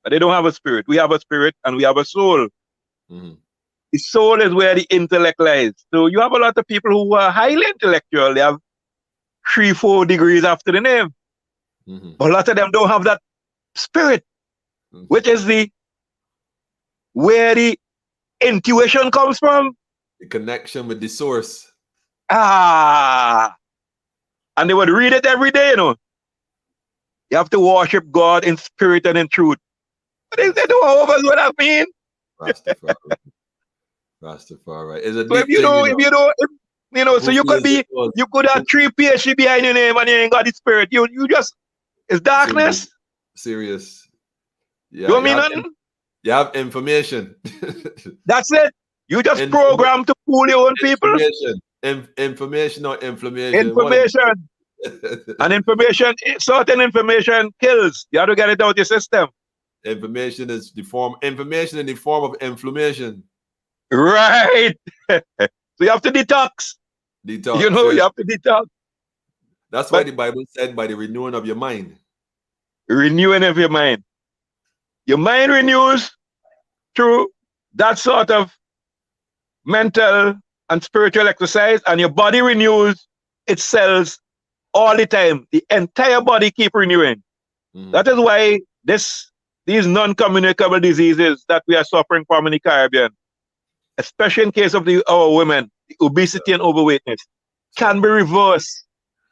But they don't have a spirit. We have a spirit and we have a soul. Mm-hmm. The soul is where the intellect lies. So you have a lot of people who are highly intellectual. They have 3-4 degrees after the name. Mm-hmm. But a lot of them don't have that spirit, which is where the intuition comes from. The connection with the source. And they would read it every day, You have to worship God in spirit and in truth. But they don't know what that mean. Rastafari. Is it so if you don't, so you could have 3 PhD behind your name and you ain't got the spirit. You just, it's darkness. Serious. Yeah, you mean nothing? You have information. That's it. You just program to fool your own people. Information or inflammation? Information. And information, certain information kills. You have to get it out of your system. Information in the form of inflammation. Right. So you have to detox. Detox. You know, Yes. you have to detox. That's why But the Bible said by the renewing of your mind. renewing of your mind. Your mind renews through that sort of mental and spiritual exercise, and your body renews its cells all the time. The entire body keep renewing. Mhm. That is why these non-communicable diseases that we are suffering from in the Caribbean, especially in case of our women, the obesity and overweightness, can be reversed.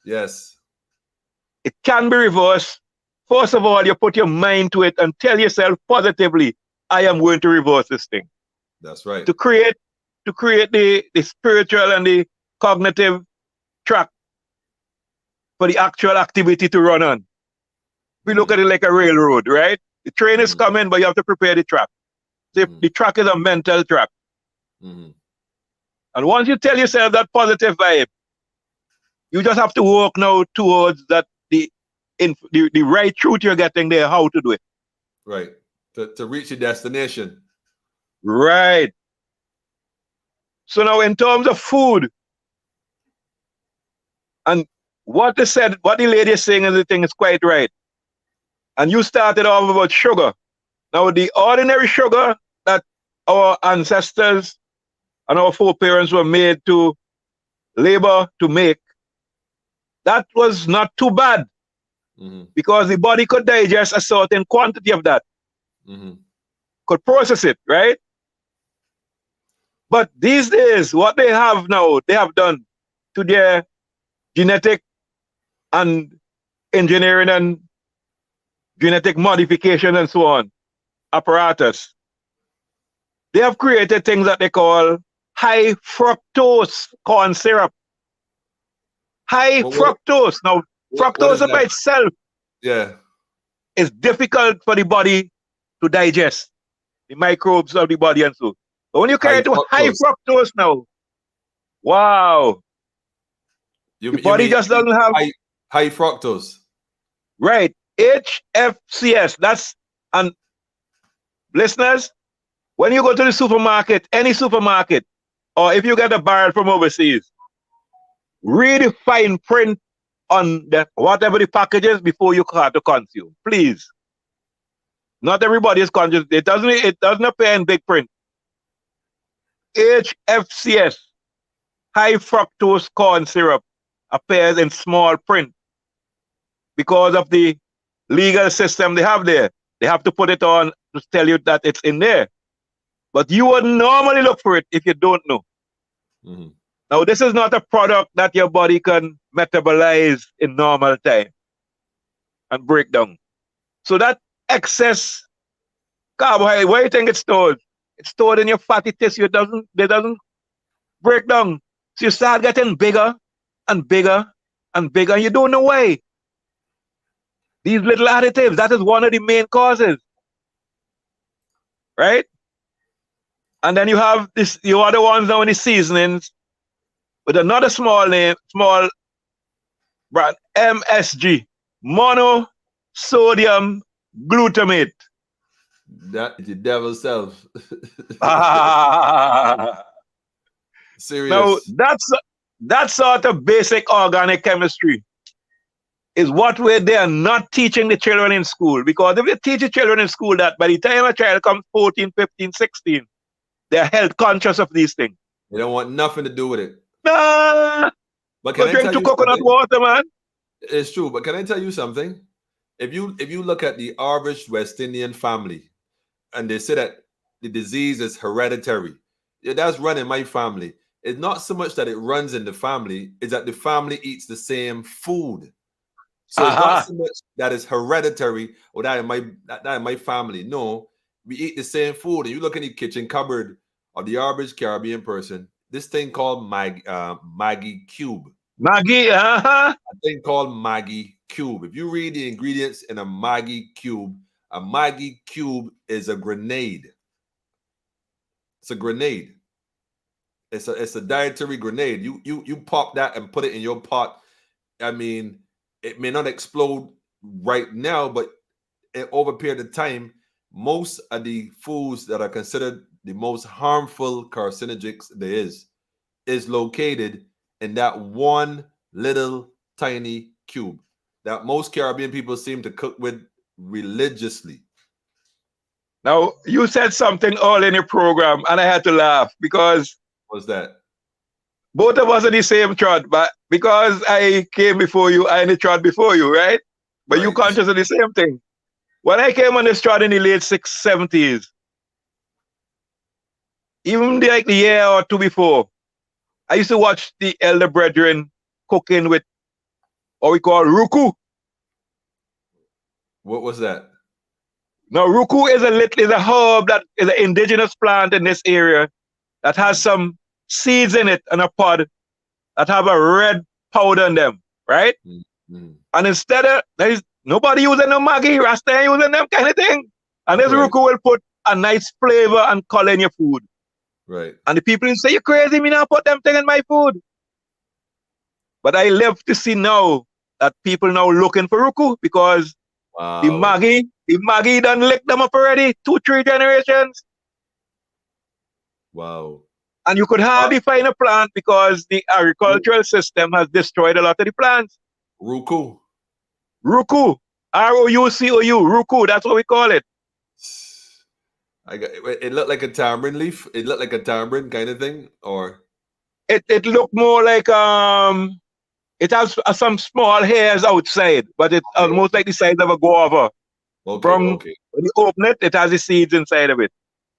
Yes. It can be reversed. First of all, you put your mind to it and tell yourself positively, I am going to reverse this thing. That's right. To create the spiritual and the cognitive track for the actual activity to run on. We look at it like a railroad, right? The train is coming, but you have to prepare the track. So the track is a mental track. Mhm. And once you tell yourself that positive vibe, you just have to work now towards that the right truth you're getting there, how to do it. Right. To reach your destination. Right. So now in terms of food, and what the lady is saying, everything is quite right. And you started off about sugar. Now the ordinary sugar that our ancestors and our foreparents were made to labor to make, that was not too bad. Mm-hmm. Because the body could digest a certain quantity of that, could process it, right? But these days, what they have now, they have done to their genetic and engineering and genetic modification and so on apparatus. They have created things that they call high fructose corn syrup. High fructose. Now, fructose by itself is difficult for the body to digest, the microbes of the body and so. But when you carry it to high fructose now, wow. You the body just doesn't have high fructose. Right. HFCS. That's, and listeners, when you go to the supermarket, any supermarket, or if you get a barrel from overseas, read the fine print on whatever the package is before you start to consume. Please. Not everybody is conscious. It doesn't appear in big print. HFCS, high fructose corn syrup, appears in small print because of the legal system they have there. They have to put it on to tell you that it's in there. But you would normally look for it if you don't know. Mm-hmm. Now, this is not a product that your body can metabolize in normal time and break down. So that excess carbohydrate, where do you think it's stored? It's stored in your fatty tissue. It doesn't break down. So you start getting bigger and bigger and bigger, and you don't know why. These little additives, that is one of the main causes. Right? And then you have the other ones now in the seasonings with another small brand, MSG, monosodium glutamate. That is the devil's self. Now, Serious. that sort of basic organic chemistry is what they are not teaching the children in school. Because if you teach the children in school that by the time a child comes 14, 15, 16, they're health conscious of these things. They don't want nothing to do with it. Nah. But can I drink tell two you coconut something? water, man. It's true, but can I tell you something? If you look at the average West Indian family, and they say that the disease is hereditary, that's running my family. It's not so much that it runs in the family; it's that the family eats the same food. So it's not so much that it's hereditary or that in my family. No, we eat the same food. And you look in the kitchen cupboard of the average Caribbean person, this thing called Maggie Cube. Maggie, A thing called Maggie Cube. If you read the ingredients in a Maggie Cube is a grenade. It's a grenade. It's a dietary grenade. You pop that and put it in your pot. I mean, it may not explode right now, but over a period of time, most of the foods that are considered the most harmful carcinogens there is located in that one little tiny cube that most Caribbean people seem to cook with religiously. Now, you said something all in your program, and I had to laugh because What's that? both of us are the same trod, but because I came before you, I only trod before you, right? But you Right. conscious of the same thing. When I came on this trod in the late 70s, even like the year or two before, I used to watch the elder brethren cooking with what we call ruku. What was that? Now, ruku is a herb that is an indigenous plant in this area that has some seeds in it and a pod that have a red powder in them, right? Mm-hmm. And instead of there's nobody using no Maggi, Rasta ain't using them kind of thing. And this Right. ruku will put a nice flavor and color in your food. Right. And the people say, "You crazy, me not put them thing in my food." But I live to see now that people now looking for ruku because Wow. the Maggi done lick them up already, 2-3 generations. Wow. And you could hardly find a plant because the agricultural system has destroyed a lot of the plants. Ruku. Ruku. Roucou. Ruku. That's what we call it. It looked like a tamarind leaf. It looked like a tamarind kind of thing, or It looked more like it has some small hairs outside, but it's almost like the size of a guava. okay. When you open it, it has the seeds inside of it.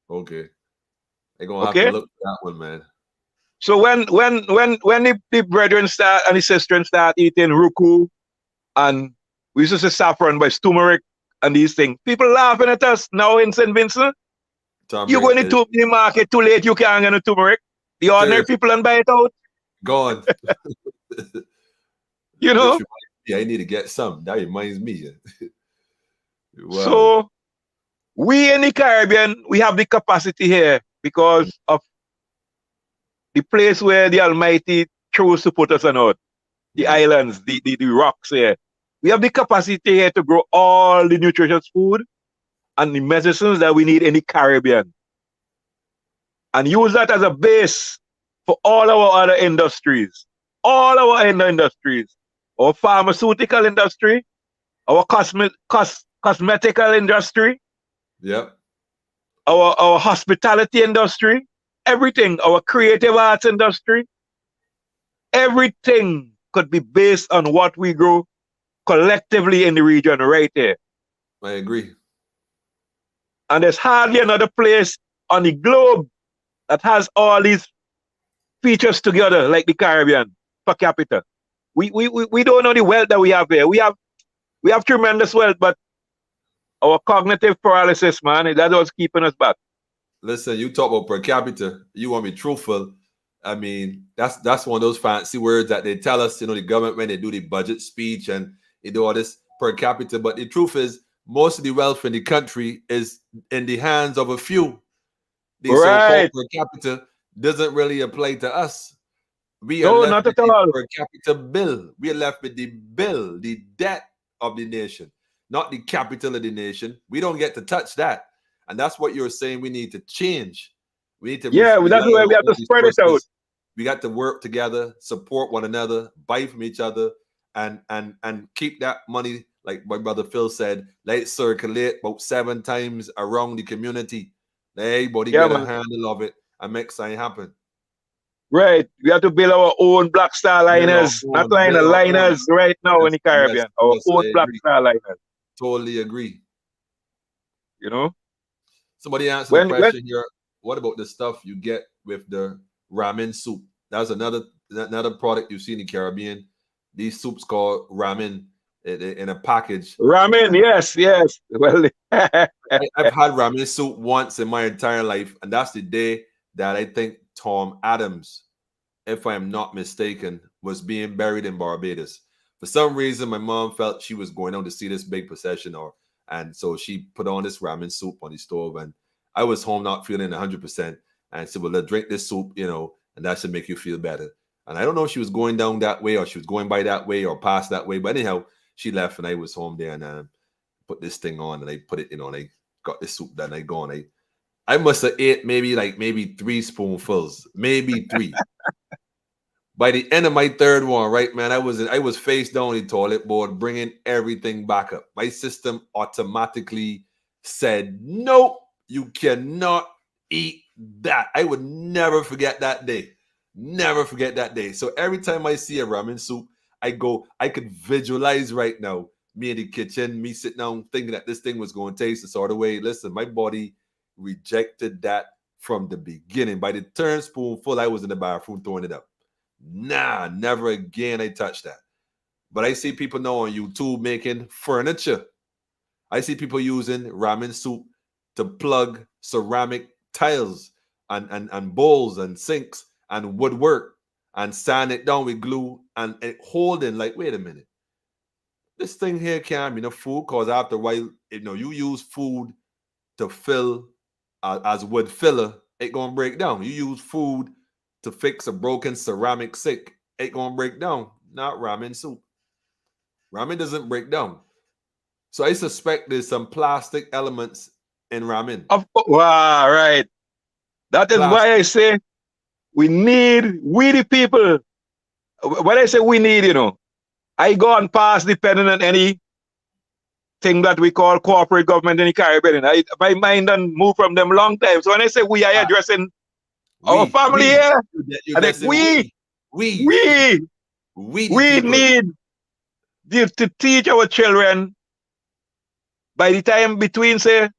Okay. I'm gonna have to look at that one, man. So when the brethren start and the sisters start eating ruku, and we used to say saffron by turmeric and these things, people laughing at us now in St. Vincent. You go in the market too late, you can't get a turmeric. The ordinary people and buy it out. Gone. You know? Yeah, I need to get some. That reminds me. Wow. So we in the Caribbean, we have the capacity here because of the place where the Almighty chose to put us on earth. The islands, the rocks here. We have the capacity here to grow all the nutritious food and the medicines that we need in the Caribbean. And use that as a base for all our other industries. All our other industries. Our pharmaceutical industry, our cosmetical industry. Yep. Our hospitality industry. Everything. Our creative arts industry. Everything could be based on what we grow collectively in the region right here. I agree. And there's hardly another place on the globe that has all these features together like the Caribbean per capita. We don't know the wealth that we have here. We have tremendous wealth, but our cognitive paralysis, man, that's what's keeping us back. Listen, you talk about per capita. You want me truthful? I mean, that's one of those fancy words that they tell us, the government, when they do the budget speech and they do all this per capita. But the truth is, most of the wealth in the country is in the hands of a few. The so-called per capita doesn't really apply to us. We are left with the per capita bill. We are left with the bill, the debt of the nation, not the capital of the nation. We don't get to touch that. And that's what you're saying we need to change. We need to that's why we have to spread it out. We got to work together, support one another, buy from each other, and keep that money, like my brother Phil said, let it circulate about 7 times around the community. Let everybody get a handle of it and make something happen. Right. We have to build our own Black Star liners, not liners right now in the Caribbean. Our own Black Star liners. Totally agree. You know? Somebody answered the question here. What about the stuff you get with the ramen soup? That's another product you see in the Caribbean. These soups called ramen in a package. Ramen, yes. Well, I've had ramen soup once in my entire life, and that's the day that I think Tom Adams, if I am not mistaken, was being buried in Barbados. For some reason, my mom felt she was going out to see this big procession, and so she put on this ramen soup on the stove, and I was home not feeling 100%, and said, "Well, let's drink this soup, and that should make you feel better." And I don't know if she was going down that way or she was going by that way or past that way, but anyhow, she left, and I was home there, and put this thing on, and I put it, and I got this soup done. I go and I I must have ate maybe 3 spoonfuls, maybe 3. By the end of my third one, right, man, I was face down on the toilet board, bringing everything back up. My system automatically said, "Nope, you cannot eat that." I would never forget that day. Never forget that day. So every time I see a ramen soup, I could visualize right now me in the kitchen, me sitting down thinking that this thing was going to taste the sort of way. Listen, my body rejected that from the beginning. By the third spoonful, I was in the bathroom throwing it up. Nah, never again I touch that. But I see people now on YouTube making furniture. I see people using ramen soup to plug ceramic tiles and bowls and sinks and woodwork and sand it down with glue and holding like, wait a minute. This thing here can't be no food, because after a while, you use food to fill as wood filler, it gonna break down. You use food to fix a broken ceramic sink, it gonna break down. Not ramen soup. Ramen doesn't break down. So I suspect there's some plastic elements in ramen. Wow, right. That is why I say we the people. When I say we need, I go and pass depending on any thing that we call corporate government in the Caribbean. My mind done move from them long time. So when I say we are addressing our family here, I think we need to teach our children by the time between say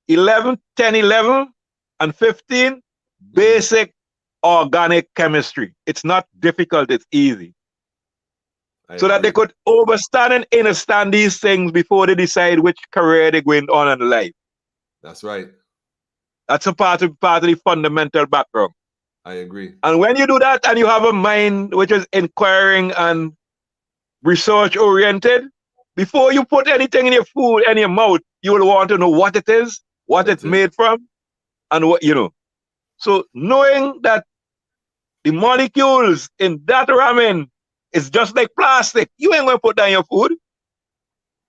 10, 11 and 15, basic organic chemistry. It's not difficult, it's easy. So that they could understand and understand these things before they decide which career they're going on in life. That's right. That's a part of the fundamental background. I agree. And when you do that and you have a mind which is inquiring and research oriented, before you put anything in your food, in your mouth, you will want to know what it is, what it's made from, and what, So knowing that the molecules in that ramen is just like plastic, you ain't going to put that in your food.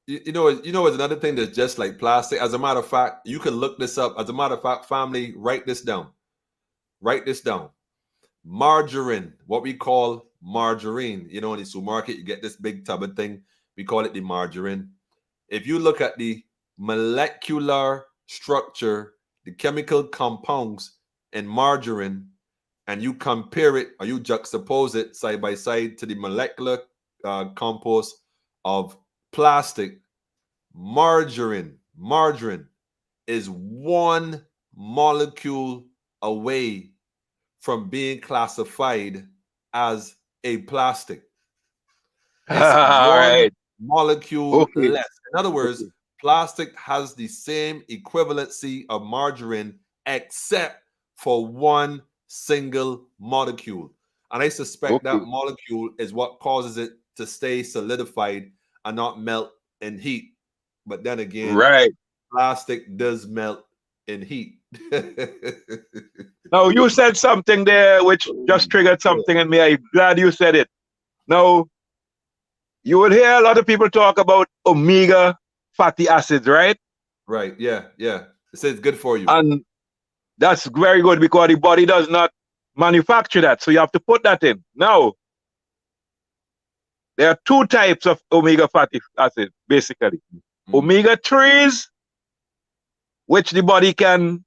You know, it's another thing that's just like plastic. As a matter of fact, you can look this up. As a matter of fact, family, write this down. Write this down. Margarine, what we call margarine. In the supermarket, you get this big tub of thing. We call it the margarine. If you look at the molecular structure, the chemical compounds in margarine, and you compare it or you juxtapose it side by side to the molecular compost of plastic, margarine is one molecule away from being classified as a plastic. It's one molecule less. In other words, plastic has the same equivalency of margarine except for one single molecule. And I suspect that molecule is what causes it to stay solidified and not melt in heat. But then again, plastic does melt in heat. Now, you said something there which just triggered something in me. I'm glad you said it. Now, you will hear a lot of people talk about omega fatty acids, right? Right, yeah. It says good for you. And that's very good because the body does not manufacture that. So you have to put that in. Now, there are 2 types of omega fatty acids, basically. Omega 3s, which the body can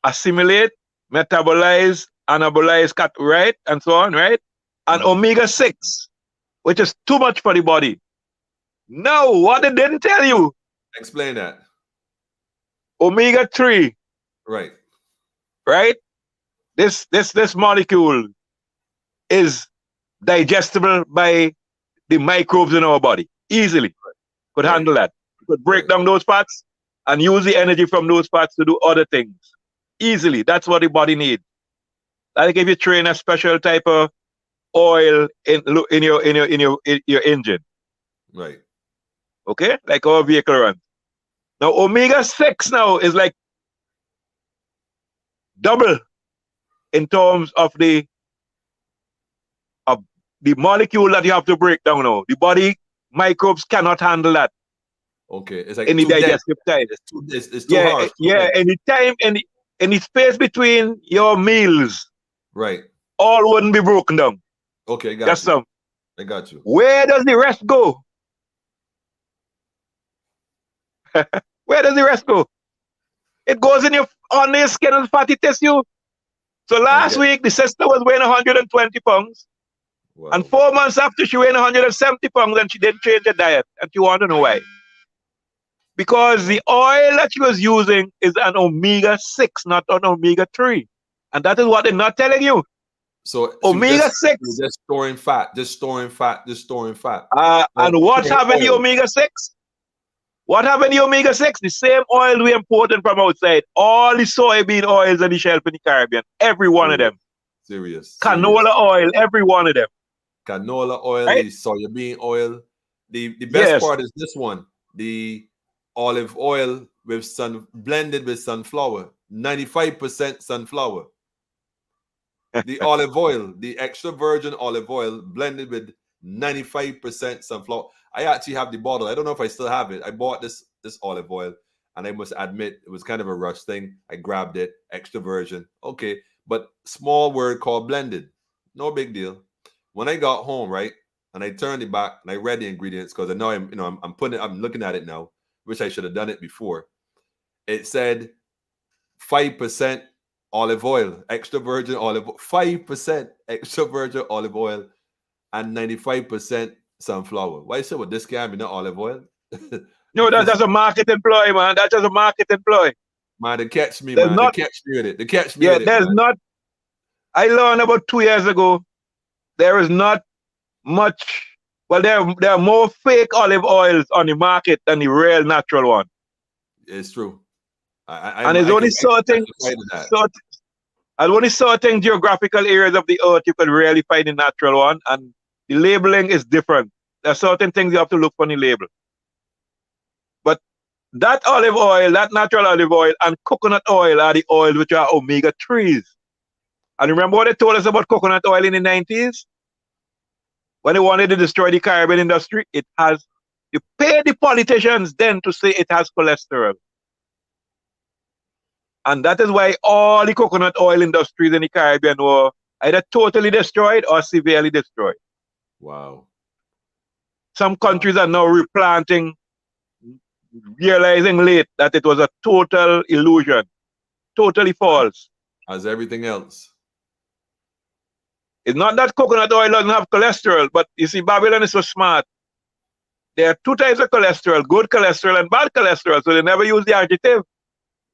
assimilate, metabolize, anabolize, right? And so on, right? And omega 6, which is too much for the body. Now, what they didn't tell you. Explain that. Omega 3. Right. This molecule is digestible by the microbes in our body easily. Could handle that. Could break down those fats and use the energy from those fats to do other things easily. That's what the body needs. Like if you train a special type of oil in your engine. Right. Okay, like our vehicle runs. Now omega 6 now is like double in terms of the molecule that you have to break down now. The body microbes cannot handle that. Okay, it's like in the digestive time. It's too hard. Anytime in the space between your meals, Right. all wouldn't be broken down. Okay, got Just you. some. I got you. Where does the rest go? Where does the rest go? It goes in your on your skin and fatty tissue. So I last get. week the sister was weighing 120 pounds, and Wow. 4 months after she weighed 170 pounds, and she didn't change her diet, and you want to know why? Because the oil that she was using is an omega-6, not an omega-3, and that is what they're not telling you. So she was Omega-6. just storing fat, just storing fat, just storing fat. And what happened to the oil. omega-6? What happened to the omega-6? The same oil we imported from outside. All the soybean oils on the shelf in the Caribbean. Every one of them. Serious. Canola oil, every one of them. Canola oil, Right? the soybean oil. The best Yes. part is this one. The olive oil with blended with sunflower. 95% sunflower. The olive oil, the extra virgin olive oil blended with 95% sunflower. I actually have the bottle. I don't know if I still have it. I bought this olive oil, and I must admit it was kind of a rush thing. I grabbed it, extra virgin. Okay, but small word called blended. No big deal. When I got home, right, and I turned it back and I read the ingredients because I know I'm looking at it now. Wish I should have done it before. It said 5% olive oil, extra virgin olive oil, 5% extra virgin olive oil, and 95% sunflower. Why say, well, this can't be not olive oil? No, that's just a marketing ploy, man. That's just a marketing ploy. Man, they catch me, There's man. not- They catch me with it. They catch me with it, there's man. not. I learned about 2 years ago. There is not much. Well, there are more fake olive oils on the market than the real natural one. It's true. And there's only certain geographical areas of the earth you can really find the natural one, and the labeling is different. There are certain things you have to look for in the label. But that olive oil, that natural olive oil, and coconut oil are the oils which are omega-3s. And remember what they told us about coconut oil in the 90s? When they wanted to destroy the Caribbean industry, you pay the politicians then to say it has cholesterol. And that is why all the coconut oil industries in the Caribbean were either totally destroyed or severely destroyed. Wow. Some countries are now replanting, realizing late that it was a total illusion, totally false. As everything else. It's not that coconut oil doesn't have cholesterol, but you see, Babylon is so smart. There are 2 types of cholesterol, good cholesterol and bad cholesterol, so they never use the adjective.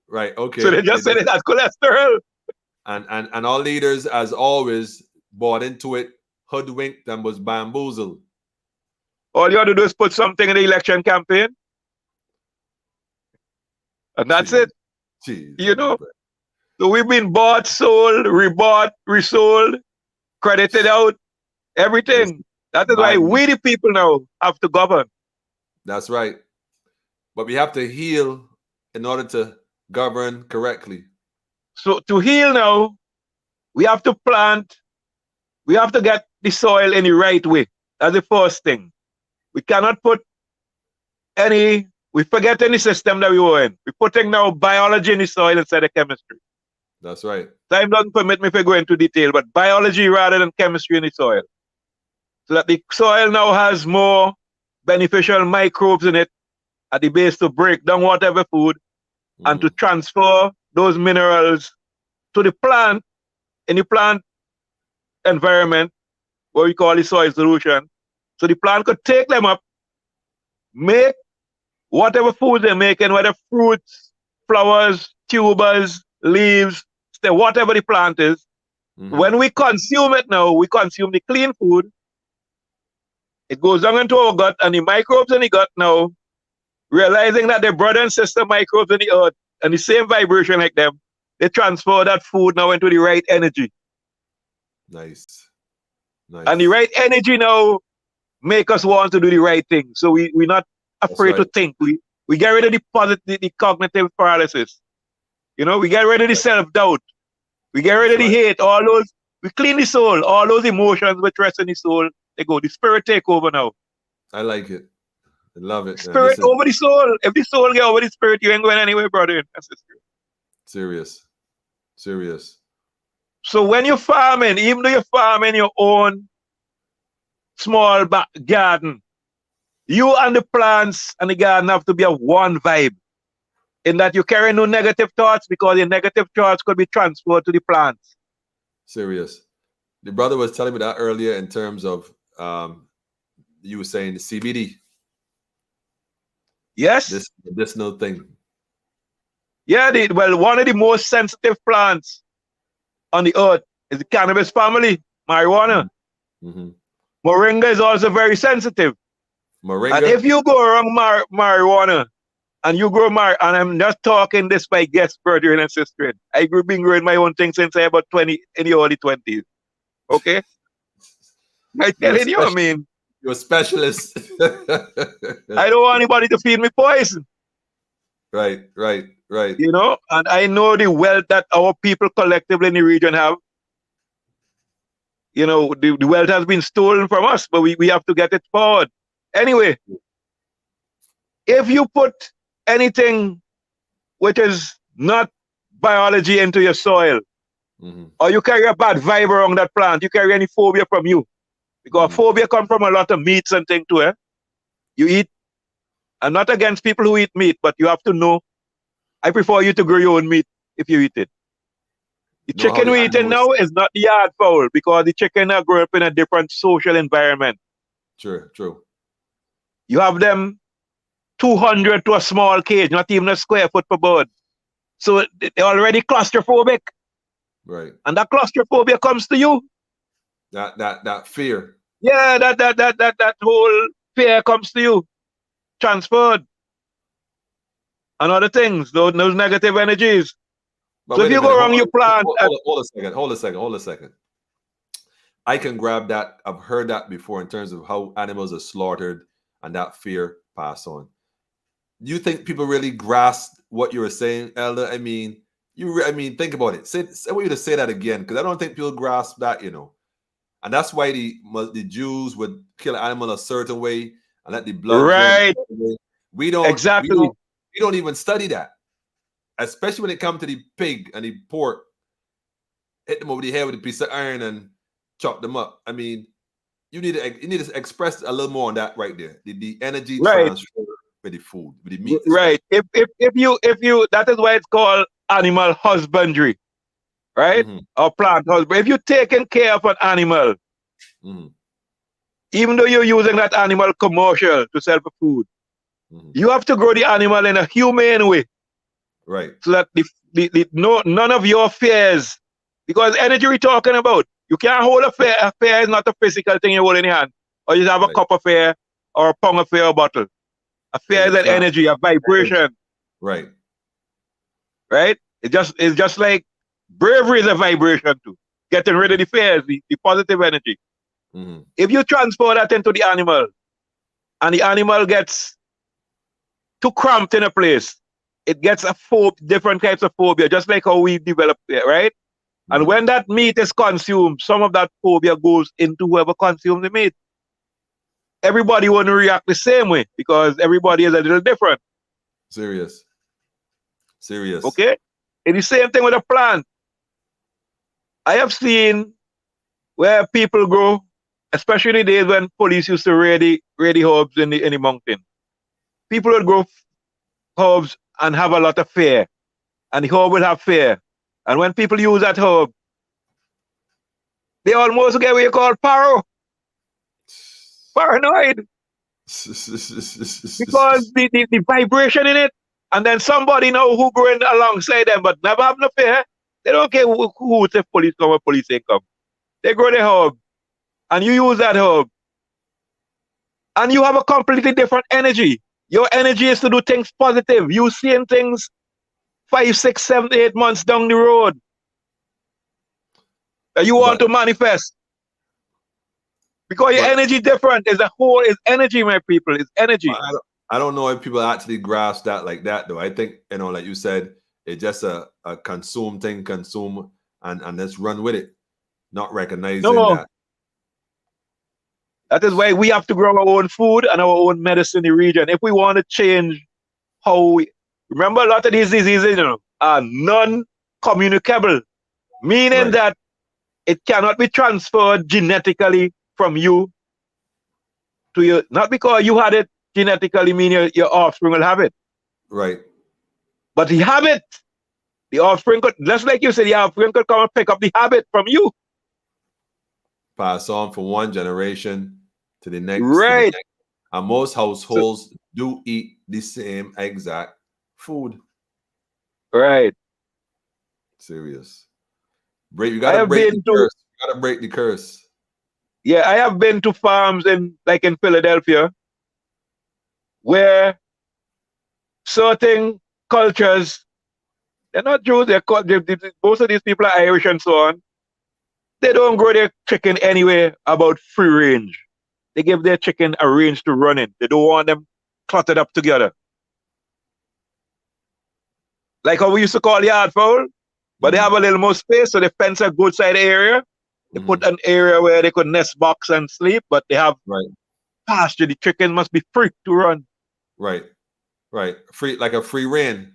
Right, okay. So they just said it has cholesterol. And our leaders, as always, bought into it, hoodwinked, and was bamboozled. All you have to do is put something in the election campaign. And that's it. Jeez, You know? So we've been bought, sold, rebought, resold, credited out, everything. That is why we the people now have to govern. That's right. But we have to heal in order to govern correctly. So to heal now, we have to plant, we have to get the soil in the right way. That's the first thing. We cannot put we forget any system that we were in. We're putting now biology in the soil instead of chemistry. That's right. Time doesn't permit me to go into detail, but biology rather than chemistry in the soil. So that the soil now has more beneficial microbes in it at the base to break down whatever food and to transfer those minerals to the plant in the plant environment, what we call the soil solution. So the plant could take them up, make whatever food they're making, whether fruits, flowers, tubers, leaves, whatever the plant is. When we consume it now, we consume the clean food. It goes down into our gut, and the microbes in the gut now, realizing that their brother and sister microbes in the earth and the same vibration like them, they transfer that food now into the right energy. Nice. And the right energy now make us want to do the right thing. So we're not afraid to think. We get rid of the cognitive paralysis. You know, we get rid of the self-doubt. We get rid of the hate, all those, we clean the soul, all those emotions which rest in the soul, they go, the spirit take over now. I like it. I love it. Spirit over the soul. If the soul get over the spirit, you ain't going anywhere, brother and sister. Serious. Serious. So when you're farming, even though you're farming your own small garden, you and the plants and the garden have to be of one vibe. In that you carry no negative thoughts, because your negative thoughts could be transferred to the plants. Serious. The brother was telling me that earlier in terms of you were saying the CBD. Yes. This medicinal thing. Yeah, one of the most sensitive plants on the earth is the cannabis family, marijuana. Mm-hmm. Moringa is also very sensitive. Moringa. And if you go around marijuana and you grow and I'm not talking this by guest brethren and sisters. I been growing my own thing since I about 20 in the early 20s. Okay? I'm telling you, I mean. You're a specialist. I don't want anybody to feed me poison. Right. You know, and I know the wealth that our people collectively in the region have. You know, the wealth has been stolen from us, but we have to get it forward. Anyway, if you put anything which is not biology into your soil, or you carry a bad vibe around that plant, you carry any phobia from you. Because phobia comes from a lot of meats and things too. You eat. I'm not against people who eat meat, but you have to know. I prefer you to grow your own meat if you eat it. The chicken we're eating now is not the yard fowl, because the chicken are growing up in a different social environment. True. You have them 200 to a small cage, not even a square foot per bird. So they're already claustrophobic. Right. And that claustrophobia comes to you. That fear. Yeah, that whole fear comes to you. Transferred. And other things, those negative energies. But so if you go wrong, you plant. Hold a second. I can grab that. I've heard that before in terms of how animals are slaughtered and that fear pass on. You think people really grasp what you were saying, Elder? I mean, think about it. I want you to say that again, because I don't think people grasp that, you know. And that's why the Jews would kill an animal a certain way and let the blood right. drain. We don't exactly. We don't even study that, especially when it comes to the pig and the pork. Hit them over the head with a piece of iron and chop them up. I mean, you need to express a little more on that right there. The energy transfer with the food, with the meat. Right. If you that is why it's called animal husbandry, right? Or plant husbandry. If you're taking care of an animal, even though you're using that animal commercial to sell for food, you have to grow the animal in a humane way. Right. So that none of your fears, because energy we're talking about, you can't hold a fear. A fear is not a physical thing you hold in your hand. Or you have a cup of fear or a pound of fear or bottle. A fear is an energy, a vibration. Right. Right? It's just like bravery is a vibration too. Getting rid of the fears, the positive energy. If you transfer that into the animal, and the animal gets too cramped in a place, it gets different types of phobia, just like how we develop it, right? And when that meat is consumed, some of that phobia goes into whoever consumes the meat. Everybody won't react the same way, because everybody is a little different. Serious. Okay? It's the same thing with a plant. I have seen where people grow, especially in the days when police used to raid the herbs in the mountain. People would grow herbs and have a lot of fear. And the herb will have fear. And when people use that herb, they almost get what you call paranoid. Because the vibration in it, and then somebody know who going alongside them, but never have no fear. They don't care who if police come or police ain't come. They grow the herb, and you use that herb, and you have a completely different energy. Your energy is to do things positive. You seeing things 5, 6, 7, 8 months down the road that you want to manifest. Because your energy different. Is energy, my people. It's energy. I don't know if people actually grasp that like that, though. I think, like you said, it's just a consume and let's run with it, not recognizing that. That is why we have to grow our own food and our own medicine in the region. If we want to change how we remember, a lot of these diseases, are communicable, meaning Right. that it cannot be transferred genetically from you to your, not because you had it genetically, mean your offspring will have it, Right. but the habit, the offspring could, just like you said, the offspring could come and pick up the habit from you. Pass on from one generation to the next, to the Right, next. And most households do eat the same exact food. right. Serious. You I gotta have break the been to, curse. You gotta break the curse. yeah, I have been to farms in, like in Philadelphia, where certain cultures, they're not Jews, most of these people are Irish and so on. They don't grow their chicken anyway about free range. They give their chicken a range to run in. They don't want them cluttered up together. Like how we used to call yard fowl, but they have a little more space, so they fence a good side area. They put an area where they could nest box and sleep, but they have Right. pasture. The chicken must be free to run. Right. Right. Free, like a free reign.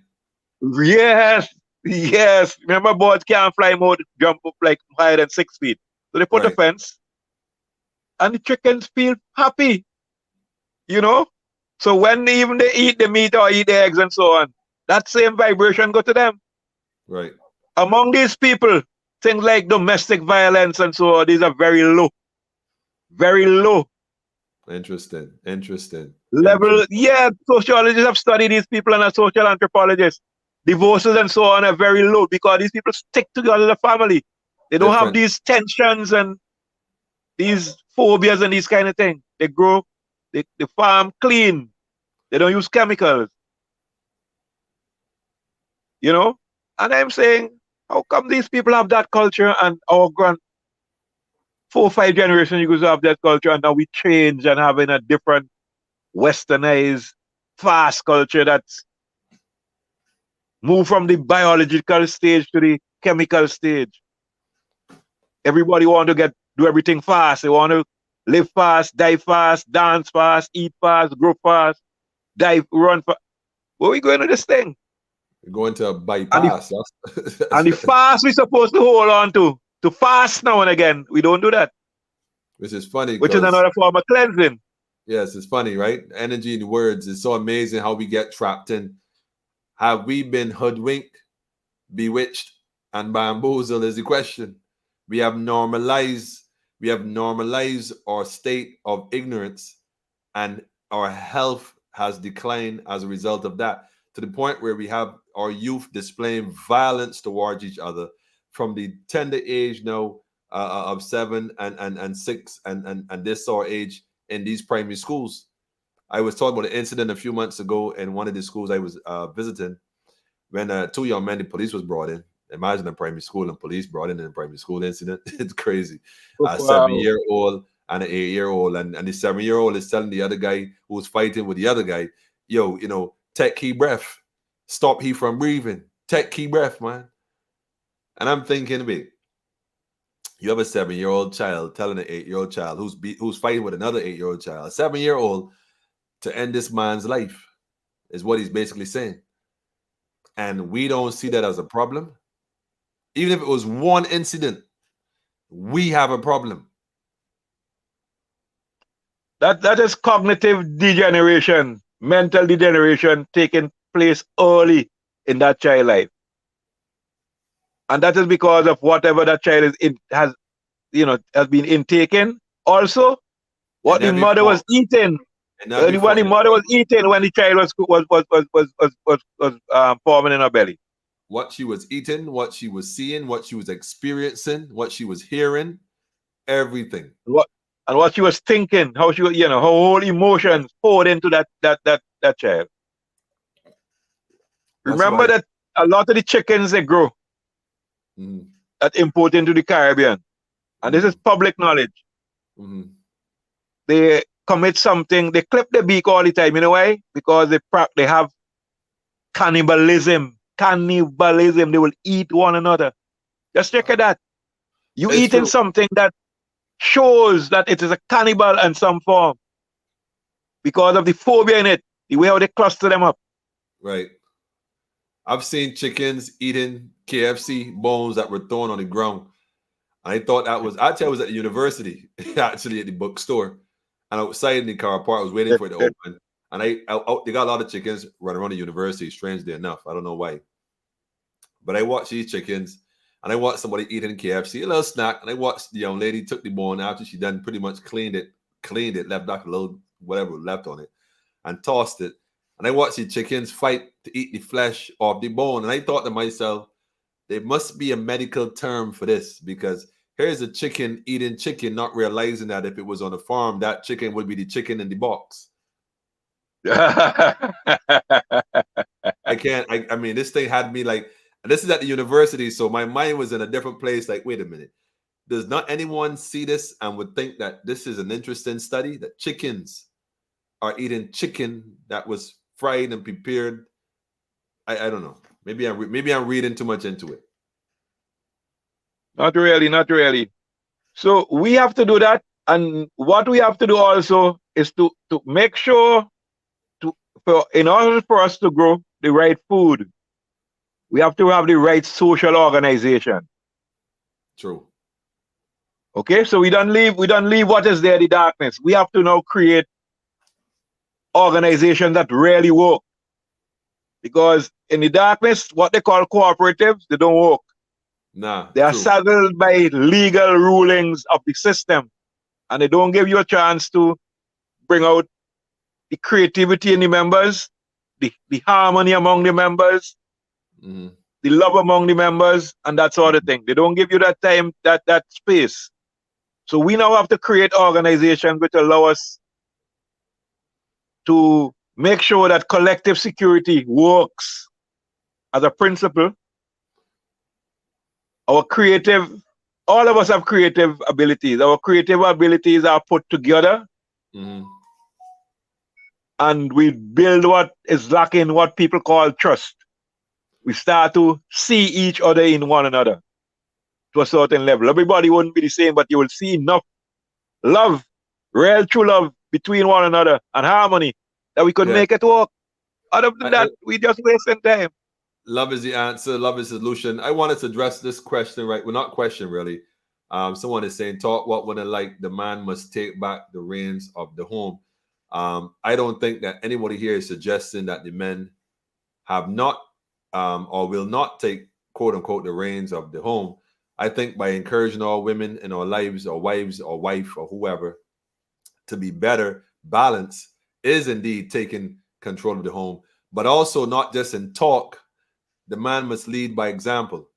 Yes, yes. Remember, birds can't fly more, jump up like higher than 6 feet. So they put a Right. fence, and the chickens feel happy, you know? So when even they eat the meat or eat the eggs and so on, that same vibration go to them. Right. Among these people, things like domestic violence and so on, these are very low. Very low Interesting. Interesting. level. Interesting. Yeah, sociologists have studied these people and are social anthropologists. Divorces and so on are very low because these people stick together as a family. They don't have Different. these tensions and these phobias and these kind of things. They grow, they farm clean. They don't use chemicals. You know? And I'm saying, how come these people have that culture and our 4 or 5 generations you could have that culture and now we change and having a different westernized fast culture that's moved from the biological stage to the chemical stage. Everybody want to do everything fast. They want to live fast, die fast, dance fast, eat fast, grow fast, dive, run fast. Where we going to this thing? We're going to a And the, bypass. and the fast we're supposed to hold on to fast now and again. We don't do that, Which is funny which is because, another form of cleansing. yes, it's funny, right? Energy in words is so amazing how we get trapped in. Have we been hoodwinked, bewitched, and bamboozled is the question. We have normalized our state of ignorance, and our health has declined as a result of that, to the point where we have our youth displaying violence towards each other from the tender age now of 7 and 6 and this sort of age in these primary schools. I was talking about an incident a few months ago in one of the schools I was visiting, when 2 young men, the police was brought in. Imagine a primary school and police brought in a primary school incident. It's crazy. A Wow. 7-year-old and an 8-year-old, and the 7-year-old is telling the other guy who was fighting with the other guy, yo, take key breath, stop he from breathing, take key breath, man. And I'm thinking, wait, you have a 7-year-old child telling an 8-year-old child who's fighting with another 8-year-old child, a 7-year-old, to end this man's life, is what he's basically saying. And we don't see that as a problem. Even if it was one incident, we have a problem. That is cognitive degeneration, mental degeneration taking place early in that child life. And that is because of whatever that child has been intaken. Also, what the mother was eating. What the mother was eating when the child was forming in her belly. What she was eating, what she was seeing, what she was experiencing, what she was hearing, everything. And what she was thinking, how she was, her whole emotions poured into that child. Remember that a lot of the chickens they grow that import into the Caribbean, and this is public knowledge. They commit something, they clip the beak all the time. You know why? Because they have cannibalism. Cannibalism. They will eat one another. Just check at that. You eating something that shows that it is a cannibal in some form because of the phobia in it, the way how they cluster them up. Right. I've seen chickens eating KFC bones that were thrown on the ground. I thought that was, actually, I was at the university, actually at the bookstore. And outside in the car park, I was waiting for it to open. And they got a lot of chickens running around the university, strangely enough. I don't know why. But I watched these chickens, and I watched somebody eating KFC, a little snack. And I watched the young lady took the bone after she done pretty much cleaned it, left back a little whatever left on it, and tossed it. And I watched the chickens fight to eat the flesh off the bone. And I thought to myself, there must be a medical term for this, because here's a chicken eating chicken, not realizing that if it was on a farm, that chicken would be the chicken in the box. I mean, this thing had me like, and this is at the university, so my mind was in a different place. Like, wait a minute. Does not anyone see this and would think that this is an interesting study, that chickens are eating chicken that was fried and prepared? I don't know. Maybe I'm reading too much into it. Not really. So we have to do that, and what we have to do also is to make sure in order for us to grow the right food, we have to have the right social organization. True. Okay, so we don't leave what is there, the darkness. We have to now create organizations that really work. Because in the darkness, what they call cooperatives, they don't work. Nah. They are saddled by legal rulings of the system, and they don't give you a chance to bring out the creativity in the members, the harmony among the members, the love among the members, and that sort of thing. They don't give you that time, that space. So we now have to create organizations which allow us to make sure that collective security works as a principle. All of us have creative abilities. Our creative abilities are put together, and we build what is lacking, what people call trust. We start to see each other in one another to a certain level. Everybody wouldn't be the same, but you will see enough love, real true love between one another, and harmony that we could make it work. Other than that, we just wasting time. Love is the answer. Love is the solution. I wanted to address this question, right? Well, not question, really. Someone is saying, talk what women like, the man must take back the reins of the home. I don't think that anybody here is suggesting that the men have not or will not take, quote unquote, the reins of the home. I think by encouraging all women in our lives, or wives, or wife, or whoever, to be better, balanced, is indeed taking control of the home, but also not just in talk. The man must lead by example,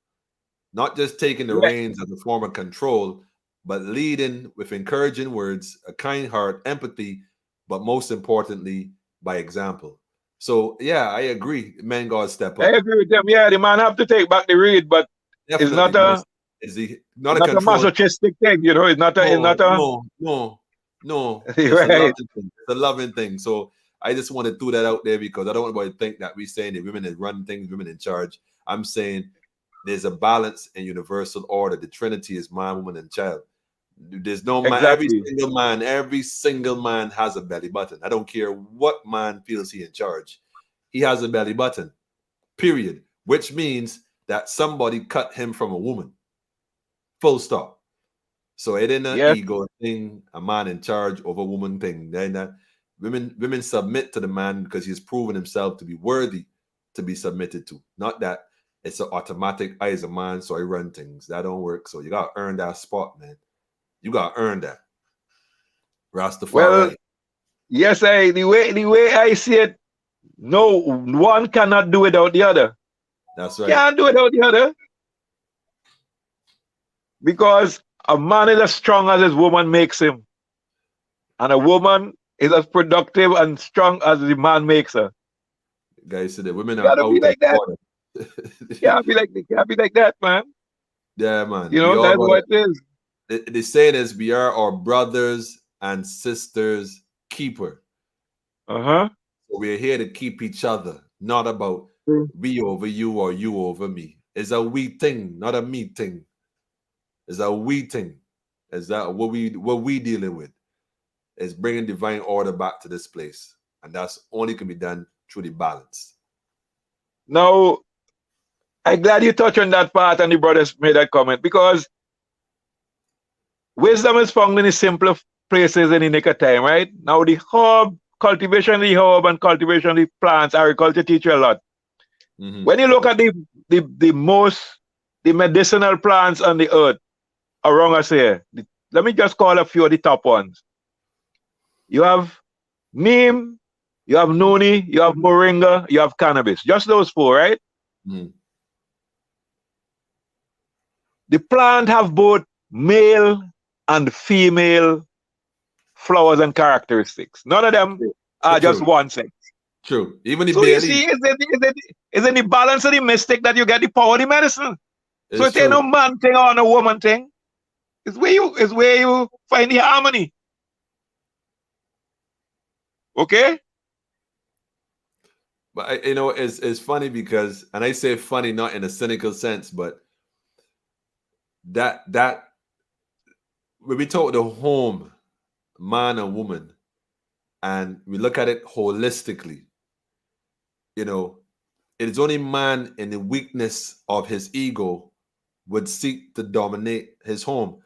not just taking the reins as a form of control, but leading with encouraging words, a kind heart, empathy, but most importantly, by example. So, yeah, I agree. Men got to step up. I agree with them. Yeah, the man have to take back the read, but Definitely. it's not a masochistic thing, you know. It's not a no. Right. It's a loving thing. So I just want to throw that out there, because I don't want anybody to think that we're saying that women that run things, women in charge. I'm saying there's a balance in universal order. The Trinity is man, woman, and child. There's no man. Every single man has a belly button. I don't care what man feels he in charge. He has a belly button, period. Which means that somebody cut him from a woman. Full stop. So it ain't an ego thing, a man in charge of a woman thing. Women submit to the man because he's proven himself to be worthy to be submitted to. Not that it's an automatic, I as a man, so I run things. That don't work. So you got to earn that spot, man. You got to earn that. Rastafari. Well, yes, the way I see it, no one cannot do without the other. That's right. Can't do without the other. Because a man is as strong as his woman makes him. And a woman is as productive and strong as the man makes her. Guys said that women are out be like that. Can't be like that, man. Yeah, man. You know, that's what it is. The saying is, we are our brothers and sisters' keeper. So we're here to keep each other, not about we over you or you over me. It's a we thing, not a me thing. It's a we thing. Is that what we dealing with? Is bringing divine order back to this place, and that's only can be done through the balance. Now, I'm glad you touched on that part and the brothers made that comment, because wisdom is found in the simpler places in the nick of time, right? Now the herb, cultivation of the herb and cultivation of the plants, agriculture teach you a lot. When you look at the medicinal plants on the earth around us here, let me just call a few of the top ones. You have neem, you have noni, you have moringa, you have cannabis. Just those four, right? The plant have both male and female flowers and characteristics. None of them are just one sex. True. Even the so you see, is it the balance of the mystic that you get the power of the medicine? So it ain't no man thing or no woman thing. It's where you find the harmony. Okay? But you know, it's funny because, and I say funny not in a cynical sense, but that when we talk the home, man and woman, and we look at it holistically, you know, it is only man in the weakness of his ego would seek to dominate his home,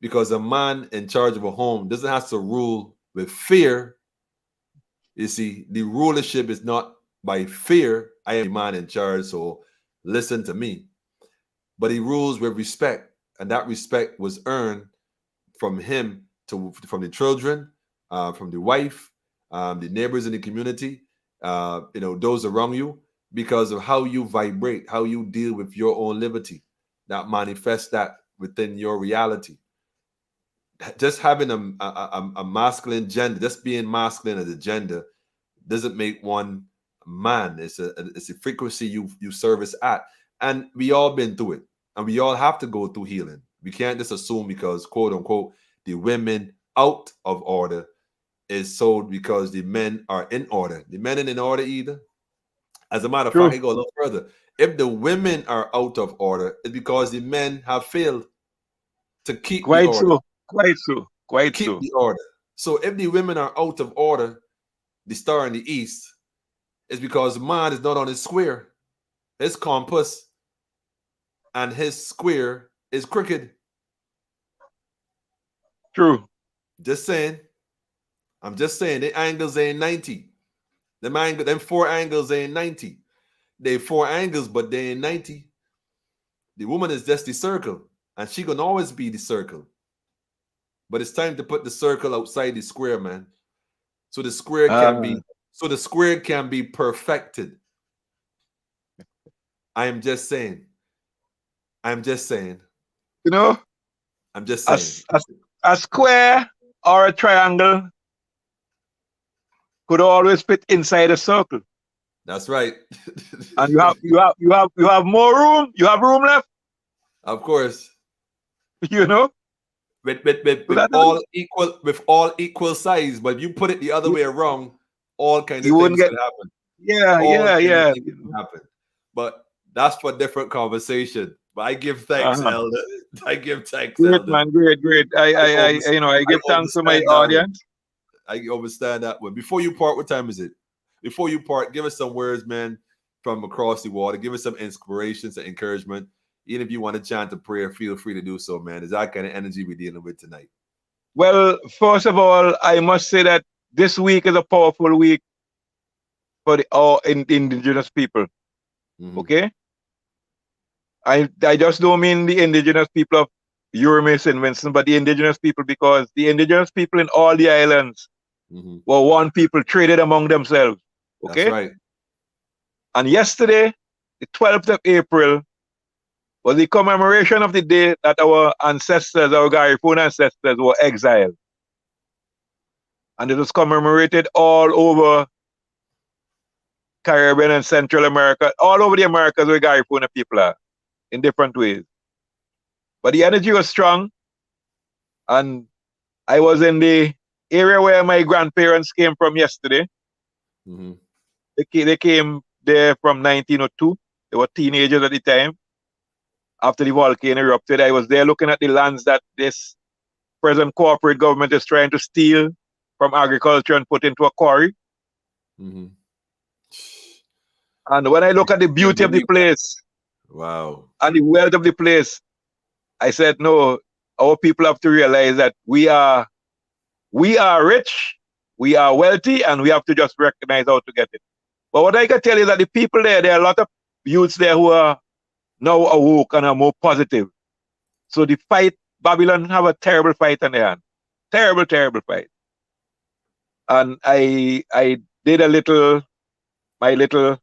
because a man in charge of a home doesn't have to rule with fear. You see, the rulership is not by fear. I am the man in charge, so listen to me. But he rules with respect, and that respect was earned from him from the children, from the wife, the neighbors in the community, you know, those around you, because of how you vibrate, how you deal with your own liberty, that manifests that within your reality. Just having a masculine gender, just being masculine as a gender, doesn't make one man. It's a frequency you service at, and we all been through it, and we all have to go through healing. We can't just assume because, quote unquote, the women out of order is sold because the men are in order. The men ain't in order either. As a matter of fact, I go a little further. If the women are out of order, it's because the men have failed to keep the order. Keep the order. So if the women are out of order, the star in the east, is because man is not on his square. His compass and his square is crooked. True. Just saying. I'm just saying the angles ain't 90. Them 4 angles ain't 90. They 4 angles, but they ain't 90. The woman is just the circle, and she gonna always be the circle. But it's time to put the circle outside the square, man. So the square can be perfected. I'm just saying. You know, I'm just saying. A square or a triangle could always fit inside a circle. That's right. And you have more room. You have room left. Of course. You know, with all equal size, but if you put it the other way around, all kinds of things can happen. Yeah. Happen. But that's for different conversation. But I give thanks, Elder. I give thanks, great, Elder. Man, great. I give thanks to my audience. I understand that one. Before you part, what time is it? Before you part, give us some words, man, from across the water. Give us some inspiration, some encouragement. Even if you want to chant a prayer, feel free to do so, man. Is that kind of energy we're dealing with tonight? Well, first of all, I must say that this week is a powerful week for the indigenous people. Okay? I just don't mean the indigenous people of Uranus and Winston, but the indigenous people, because the indigenous people in all the islands were one people traded among themselves. Okay? That's right. And yesterday, the 12th of April, was the commemoration of the day that our ancestors, our Garifuna ancestors, were exiled. And it was commemorated all over Caribbean and Central America, all over the Americas where Garifuna people are, in different ways. But the energy was strong, and I was in the area where my grandparents came from yesterday. They came there from 1902. They were teenagers at the time. After the volcano erupted, I was there looking at the lands that this present corporate government is trying to steal from agriculture and put into a quarry. And when I look at the beauty of the place, Wow. and the wealth of the place. I said, no, our people have to realize that we are rich, we are wealthy, and we have to just recognize how to get it. But what I can tell you is that the people there are a lot of youths there who are now awoke and are more positive. So the fight, Babylon have a terrible fight on their hand. Terrible, terrible fight. And I did my little,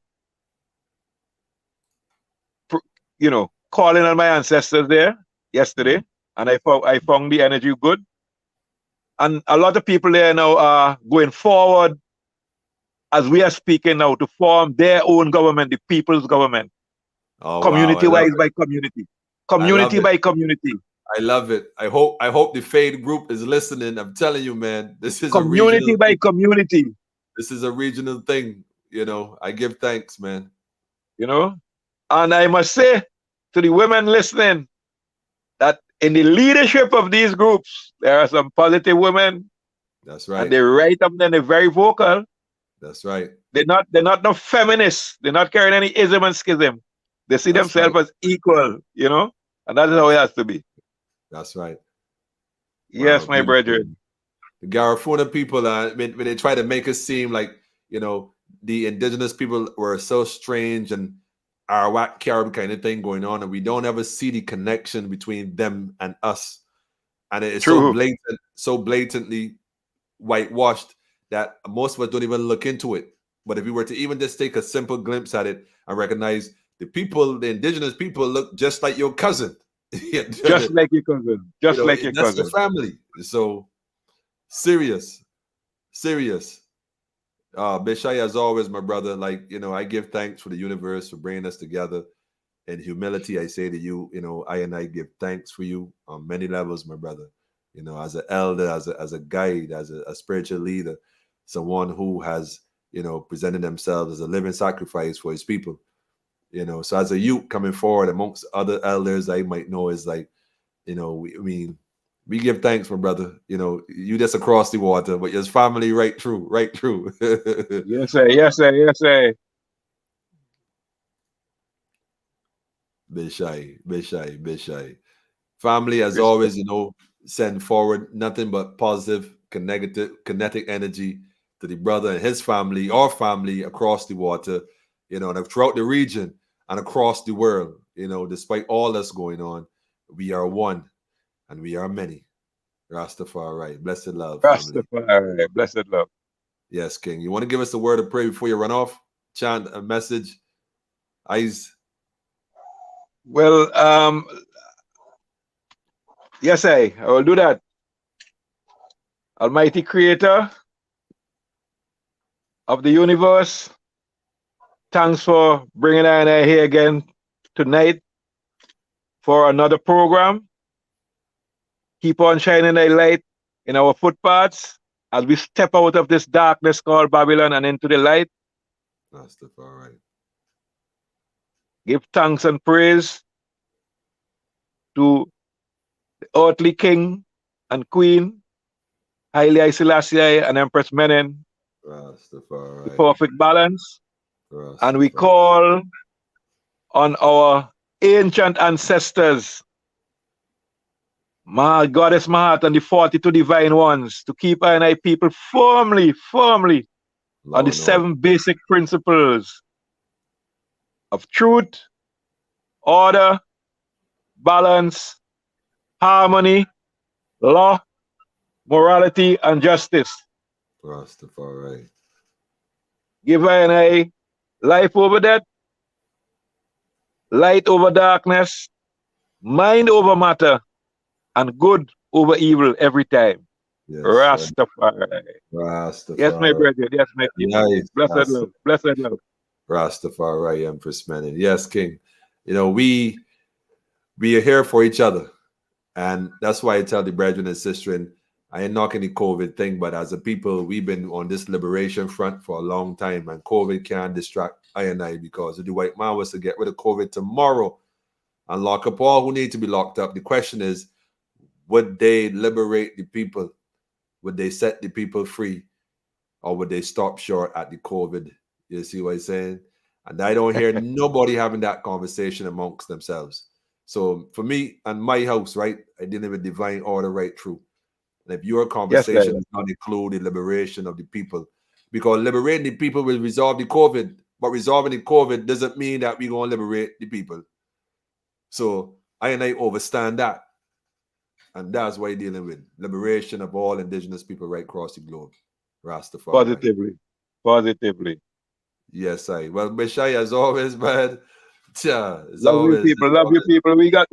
calling on my ancestors there yesterday, and I found the energy good. And a lot of people there now are going forward as we are speaking now to form their own government, the people's government, Oh wow. community-wise by community, community by community. I love it. I hope the Fade group is listening. I'm telling you, man, this is community a regional by thing. community. This is a regional thing. I give thanks, man. And I must say to the women listening that in the leadership of these groups, there are some positive women. That's right. And they write up and they're very vocal. That's right. They're not no feminists. They're not carrying any ism and schism. They see themselves as equal, and that is how it has to be. That's right. Yes, wow, my brethren. The Garifuna people, when they try to make us seem like, the indigenous people were so strange and Arawak Carib kind of thing going on, and we don't ever see the connection between them and us. And it's so blatantly whitewashed that most of us don't even look into it. But if we were to even just take a simple glimpse at it and recognize the indigenous people look just like your cousin. Just like your cousin. Just like your cousin. That's the family. So serious. Bishai, as always, my brother, I give thanks for the universe for bringing us together. In humility, I say to you, I give thanks for you on many levels, my brother. As an elder, as a guide, as a spiritual leader, someone who has, presented themselves as a living sacrifice for his people. So as a youth coming forward amongst other elders I might know is we give thanks, my brother. You just across the water, but your family right through. Yes, sir. Yes, sir. Yes, sir. Bishai. Family, as always, send forward nothing but positive, kinetic energy to the brother and his family, our family across the water, and throughout the region and across the world. Despite all that's going on, we are one and we are many. Rastafari, blessed love. Rastafari, blessed love. Yes, King. You want to give us a word of prayer before you run off? Chant a message. Eyes. Well, yes, I will do that. Almighty Creator of the universe, thanks for bringing I here again tonight for another program. Keep on shining thy light in our footpaths as we step out of this darkness called Babylon and into the light. Rastafari. Give thanks and praise to the earthly king and queen, Haile Selassie and Empress Menen, Rastafari. the perfect balance. Rastafari. And we call on our ancient ancestors, my Goddess Mahat and the 42 divine ones, to keep I people firmly on the 7 basic principles of truth, order, balance, harmony, law, morality, and justice. Rastafari. Give I life over death, light over darkness, mind over matter, and good over evil every time. Yes, Rastafari. Yes, my brother. Yes, my people. Nice. Blessed love. Blessed love. Rastafari, Empress Menen. Yes, King. We are here for each other. And that's why I tell the brethren and sisters, I ain't knocking the COVID thing, but as a people, we've been on this liberation front for a long time, and COVID can't distract I because if the white man was to get rid of COVID tomorrow and lock up all who need to be locked up, the question is, would they liberate the people? Would they set the people free? Or would they stop short at the COVID? You see what I'm saying? And I don't hear nobody having that conversation amongst themselves. So for me and my house, right, I deal with divine order right through. And if your conversation does not include the liberation of the people, because liberating the people will resolve the COVID, but resolving the COVID doesn't mean that we're going to liberate the people. So I understand that. And that's what you're dealing with. Liberation of all indigenous people right across the globe. Rastafari. Positively. Yes, well, Bishai, as always, man. Love you people. We got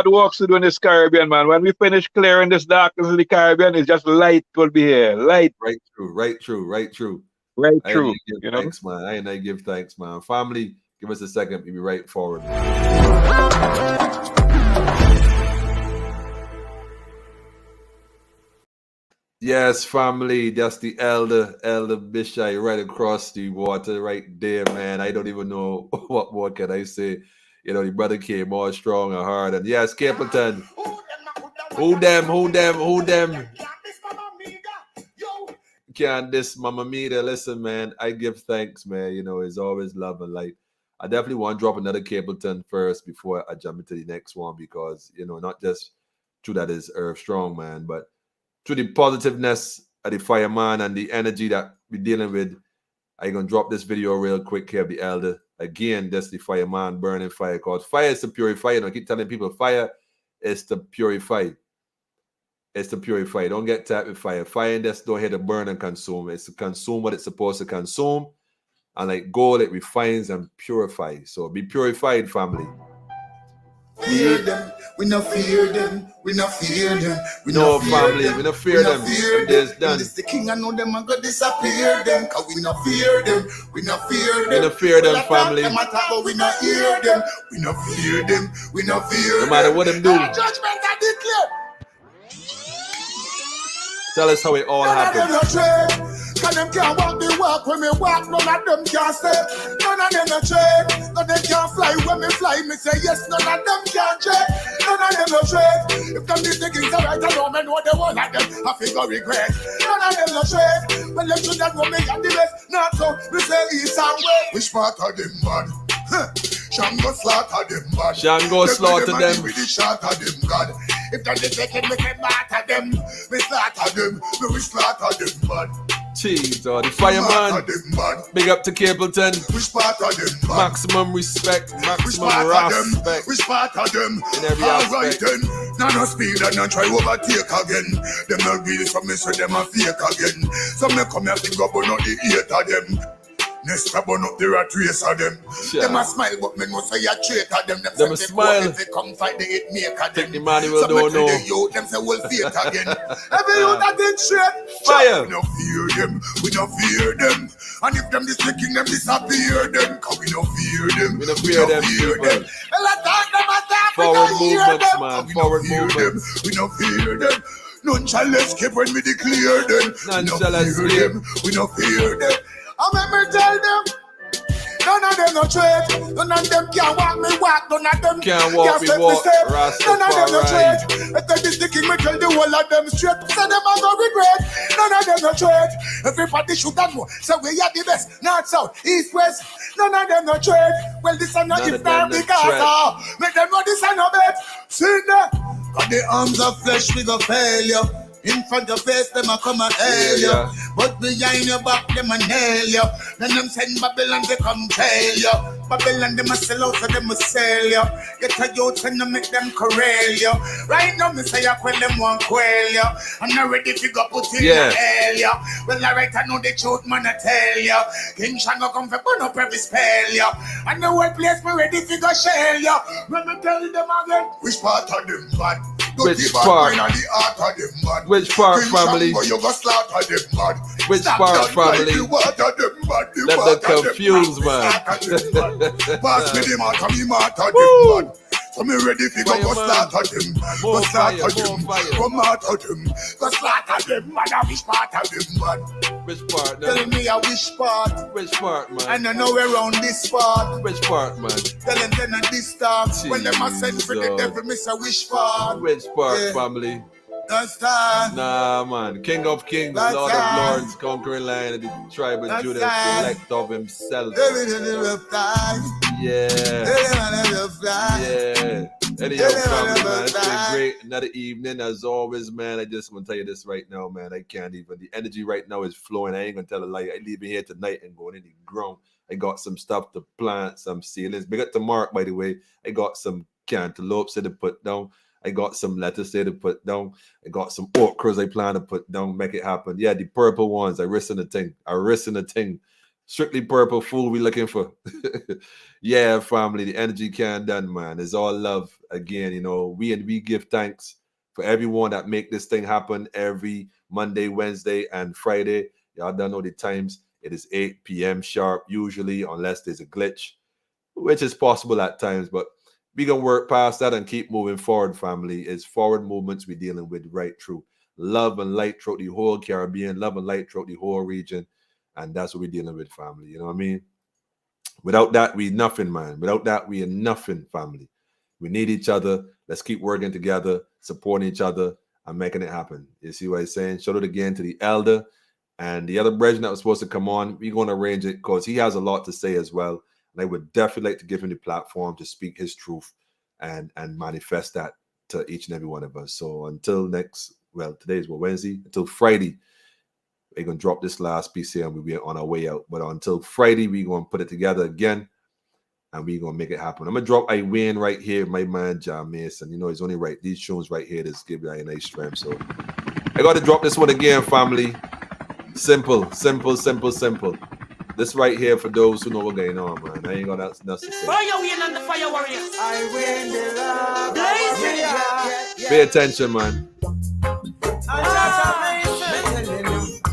work to do in this Caribbean, man. When we finish clearing this darkness in the Caribbean, it's just light will be here. Light. Right true. You know? Thanks, man. I give thanks, man. Family, give us a second. We'll be right forward. Yes, family. That's the Elder Bishai right across the water right there, man. I don't even know what more can I say. You know, the brother came more strong and hard. And yes, Capleton. Who them? Can't this Mama Mita. Listen, man, I give thanks, man. You know, it's always love and light. I definitely want to drop another Capleton first before I jump into the next one because, you know, not just true that is Earth Strong, man, but through the positiveness of the fireman and the energy that we're dealing with, I'm going to drop this video real quick here of the Elder. Again, that's the fireman burning fire, because fire is to purify. And I keep telling people fire is to purify. It's to purify. Don't get tapped with fire. Fire just don't hit to burn and consume. It's to consume what it's supposed to consume. And like gold, it refines and purifies. So be purified, family. Fear them, we no fear them, we no fear them, we no family, we no fear them. This done. This the king, I know them and go disappear them, cause we no fear them, we no fear them. We no fear them, family. Them attack, but we no hear them, we no fear them, we no fear them. No matter what them do. Judgment I declare. Tell us how it all happened. Cause them can't walk the walk when me walk, none of them can stay. None of them no trade, none of them can fly when me fly. Me say yes, none of them can trade. None of them no trade. If them need the things right, I know me know the one of them I figure regret. None of them no trade. When them should have know me and the best. Not so, me say east and west. Which part of them bad? Shango slaughter them bad. Shango slaughter them. With the shot of them God. If them the second, me can matter them. Me slaughter them, me we slaughter them bad. Jeez, the fireman. Big up to Capleton. Which part of them? Maximum respect, maximum respect. Which part of them? In every aspect. Alright then. Now no speed and not try overtake again. Them not really for me, so them a fake again. So me come here to go but not the eight of them. Next up on up the rat race of them. Them a smile but me know say a traitor them. Them a smile. If they come fight the hit maker them. The manual don't know. The youth them say we'll fake again. Every youth that think straight. Fire. We no fear them. We no fear them. And if them this king them disappear them. Cause we no fear them. We no fear them. Well attack them attack. Forward movements, man. Forward movements. We no fear them. None shall escape when we declare them. None shall escape. We no fear them. I remember tell them, none of them no trade, none of them can walk me walk, none of them can't walk me walk, none of them no trade. If they be sticking me tell the whole of them straight, so them a go regret. None of them no trade. Everybody should have know, so we are the best, north, south, east, west. None of them no trade. Well, this is not if not because make them know this is no bet. See that? Cause the arms of flesh we go failure. In front of face, them a come and hail you. But behind your back, them a nail you. Then them send Babylon, they come trail you. Babylon, them a sell out, so them a sell you. Get a youth and them make them corral you. Right now, me say I quell them one quail you. I'm not ready to go put in the hell you. Well, alright, I know the truth, man, I tell you. King Shango come for burn up every spell you. And the whole place, me ready to go shell you. Let me tell them again. Which part of them bad? Which part? Which part, family? Which part, family? Let them confused, man. Pass me the matter, me matter them, man. So me ready to go slaughter them. Go slaughter them. Go matter them. Go slaughter them, man. Which part of them, man? Which part, Tell me a which part? Which part, man? I don't know around this part. Which part, man? Tell them then this talk. When them a send for the devil, miss a which part? Which part, family? That's time. Nah, man. King of kings, That's Lord of time. lords, conquering lion of the tribe of That's Judah, time. elect of himself. David in the reptile. Yeah. Yeah. Anyhow, family, man, it's been great. Another evening, as always, man. I just want to tell you this right now, man. I can't even. The energy right now is flowing. I ain't gonna tell a lie. I leaving here tonight and going in the ground. I got some stuff to plant, some ceilings. Big up to Mark, by the way. I got some cantaloupes to put down. I got some lettuce there to put down. I got some okras I plan to put down. Make it happen. Yeah, the purple ones. I risk in the thing. Strictly purple food we looking for. Yeah, family, the energy can't done, man. It's all love. Again, you know, we give thanks for everyone that make this thing happen every Monday, Wednesday, and Friday. Y'all don't know the times. It is 8 p.m. sharp, usually, unless there's a glitch, which is possible at times, but we gonna work past that and keep moving forward, family. It's forward movements we're dealing with right through. Love and light throughout the whole Caribbean, love and light throughout the whole region. And that's what we're dealing with, family. You know what I mean? Without that, we nothing, man. Without that, we are nothing, family. We need each other. Let's keep working together, supporting each other, and making it happen. You see what I'm saying? Shout out again to the elder and the other brethren that was supposed to come on. We're going to arrange it because he has a lot to say as well. And I would definitely like to give him the platform to speak his truth and manifest that to each and every one of us. So until today is Wednesday, until Friday, we're going to drop this last piece here and we'll be on our way out. But until Friday, we're going to put it together again and we're going to make it happen. I'm going to drop a win right here, my man, John Mason. You know, he's only right. These tunes right here just give you a nice strength. So I got to drop this one again, family. Simple. This right here for those who know what's going on, man. I ain't got nothing to say. Fire win and the fire warrior. I win the love. Pay attention, man.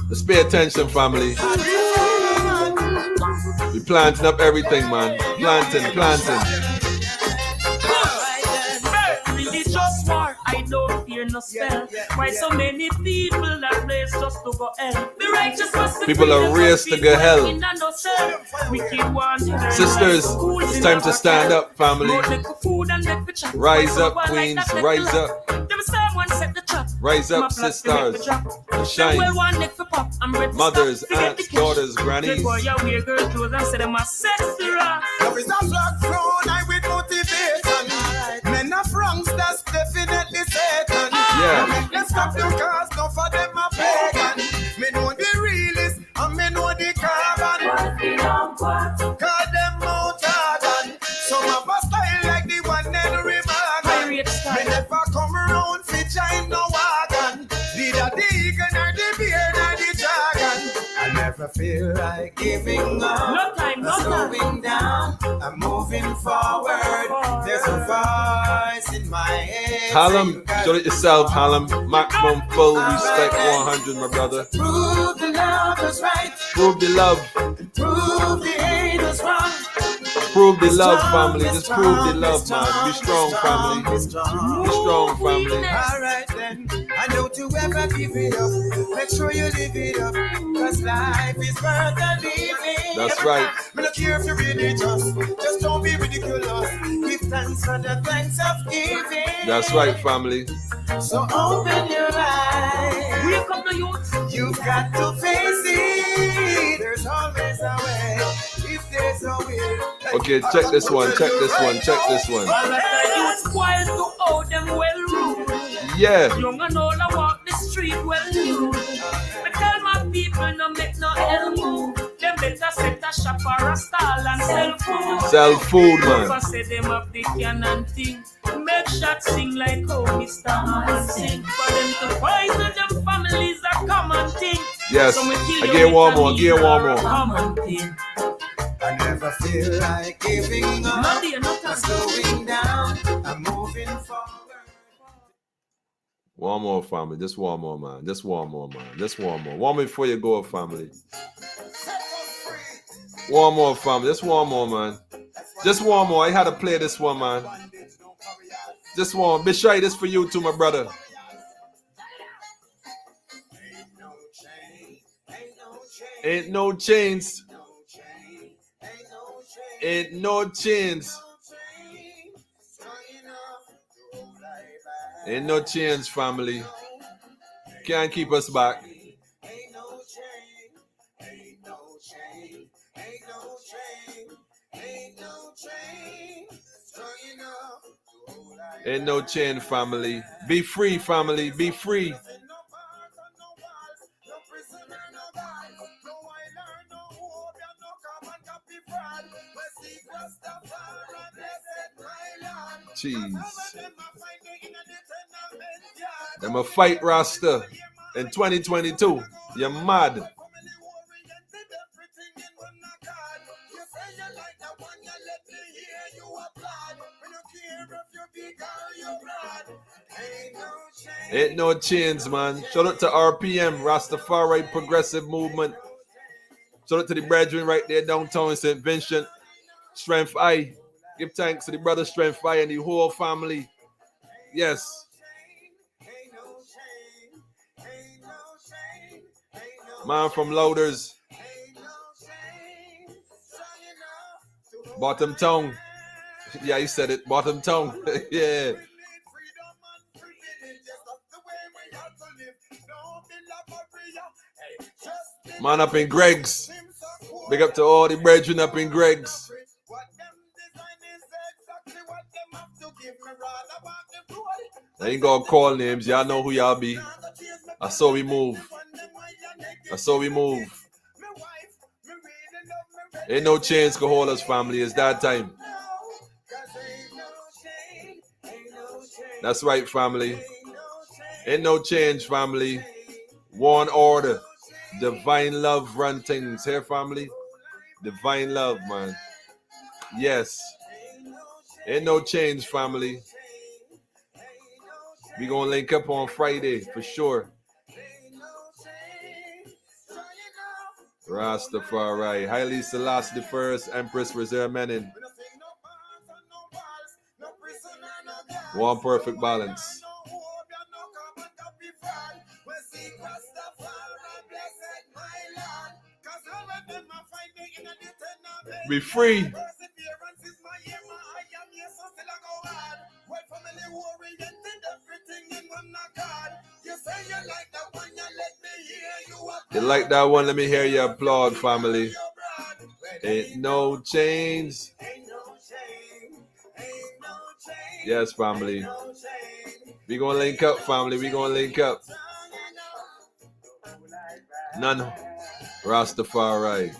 Just pay attention, family. We planting up everything, man. Planting. Religious war, I don't fear no spell. Why so many people that race just to go hell? The righteous must be People are raised to go hell. Sisters, it's time to stand up, family. Rise up, queens, rise up. Rise up, sisters, and shine. Mothers, aunts, daughters, grannies. Love is a black throne, I with motivation. Men of wrongs, that's definitely Satan. Yeah. Let's stop them cars, none for them are pagan. Me know the realist, and me know the carbon. Call them out organ. Some of us style like the one Henry Morgan. Me never come around for join no wagon. Neither the eagle nor the bear nor the dragon. I never feel like giving up. No time. Slowing down, I'm moving forward. There's a voice in my head. Hallam, show it yourself, Hallam. Maximum full respect 100, my brother. Prove the love is right. Prove the love. Prove the hate is wrong. Prove the love, family. Just prove the love, man. Be strong, family. Be strong, family. Alright then, I don't you ever give it up. Make sure you live it up. Cause life is worth the living. That's right. Me not care if you're religious. Just don't be ridiculous. Give thanks for the thanks of giving. That's right, family. So open your eyes. Wake up the youth. You've got to face it. There's always a way. If there's a will. Okay, check this one. All of the youth quiet to owe them well ruled. Yeah. Young and old, I walk the street well nude. I tell my people no make no hell move. Them better set a shop or a stall and sell food. Sell food, man. If say them up the cannon thing. Make shots sing like how Mr. Man sing. For them to poison them families a common thing. Yes. So me kill I you get with one a more. needle or a common thing. I never feel like giving up. No dear, no time. Slowing down, I'm moving forward. One more, family. Just one more, man. Just one more, man. Just one more. One more before you go, family. One more, family. Just one more, man. Just one more. I had to play this one, man. Just one. Be shy, this for you too, my brother. Ain't no chains. Ain't no chains. Ain't no chains, family. Can't keep us back. Ain't no chain, family. Be free, family. Be free. Jeez. Them a fight Rasta in 2022. You're mad. Ain't no chains, man. Shout out to RPM, Rastafari Progressive Movement. Shout out to the brethren right there downtown in St. Vincent. Strength I. Give thanks to the brother Strength I and the whole family. Yes. Man from Loaders. Bottom tongue. Yeah, he said it. Bottom tongue. Yeah. Man up in Greg's. Big up to all the brethren up in Greg's. I ain't gonna call names. Y'all know who y'all be. That's how we move. That's how we move. Ain't no chains can hold us, family. It's that time. That's right, family. Ain't no change, family. One order. Divine love run things. Here, family. Divine love, man. Yes. Ain't no change, family. We gonna link up on Friday for sure. Rastafari. Haile Selassie I, Empress Reserve Menin. One perfect balance. Be free. You like that one? Let me hear you applaud, family. Ain't no change. Yes, family. We gonna link up, family. We gonna link up. None. Rastafari.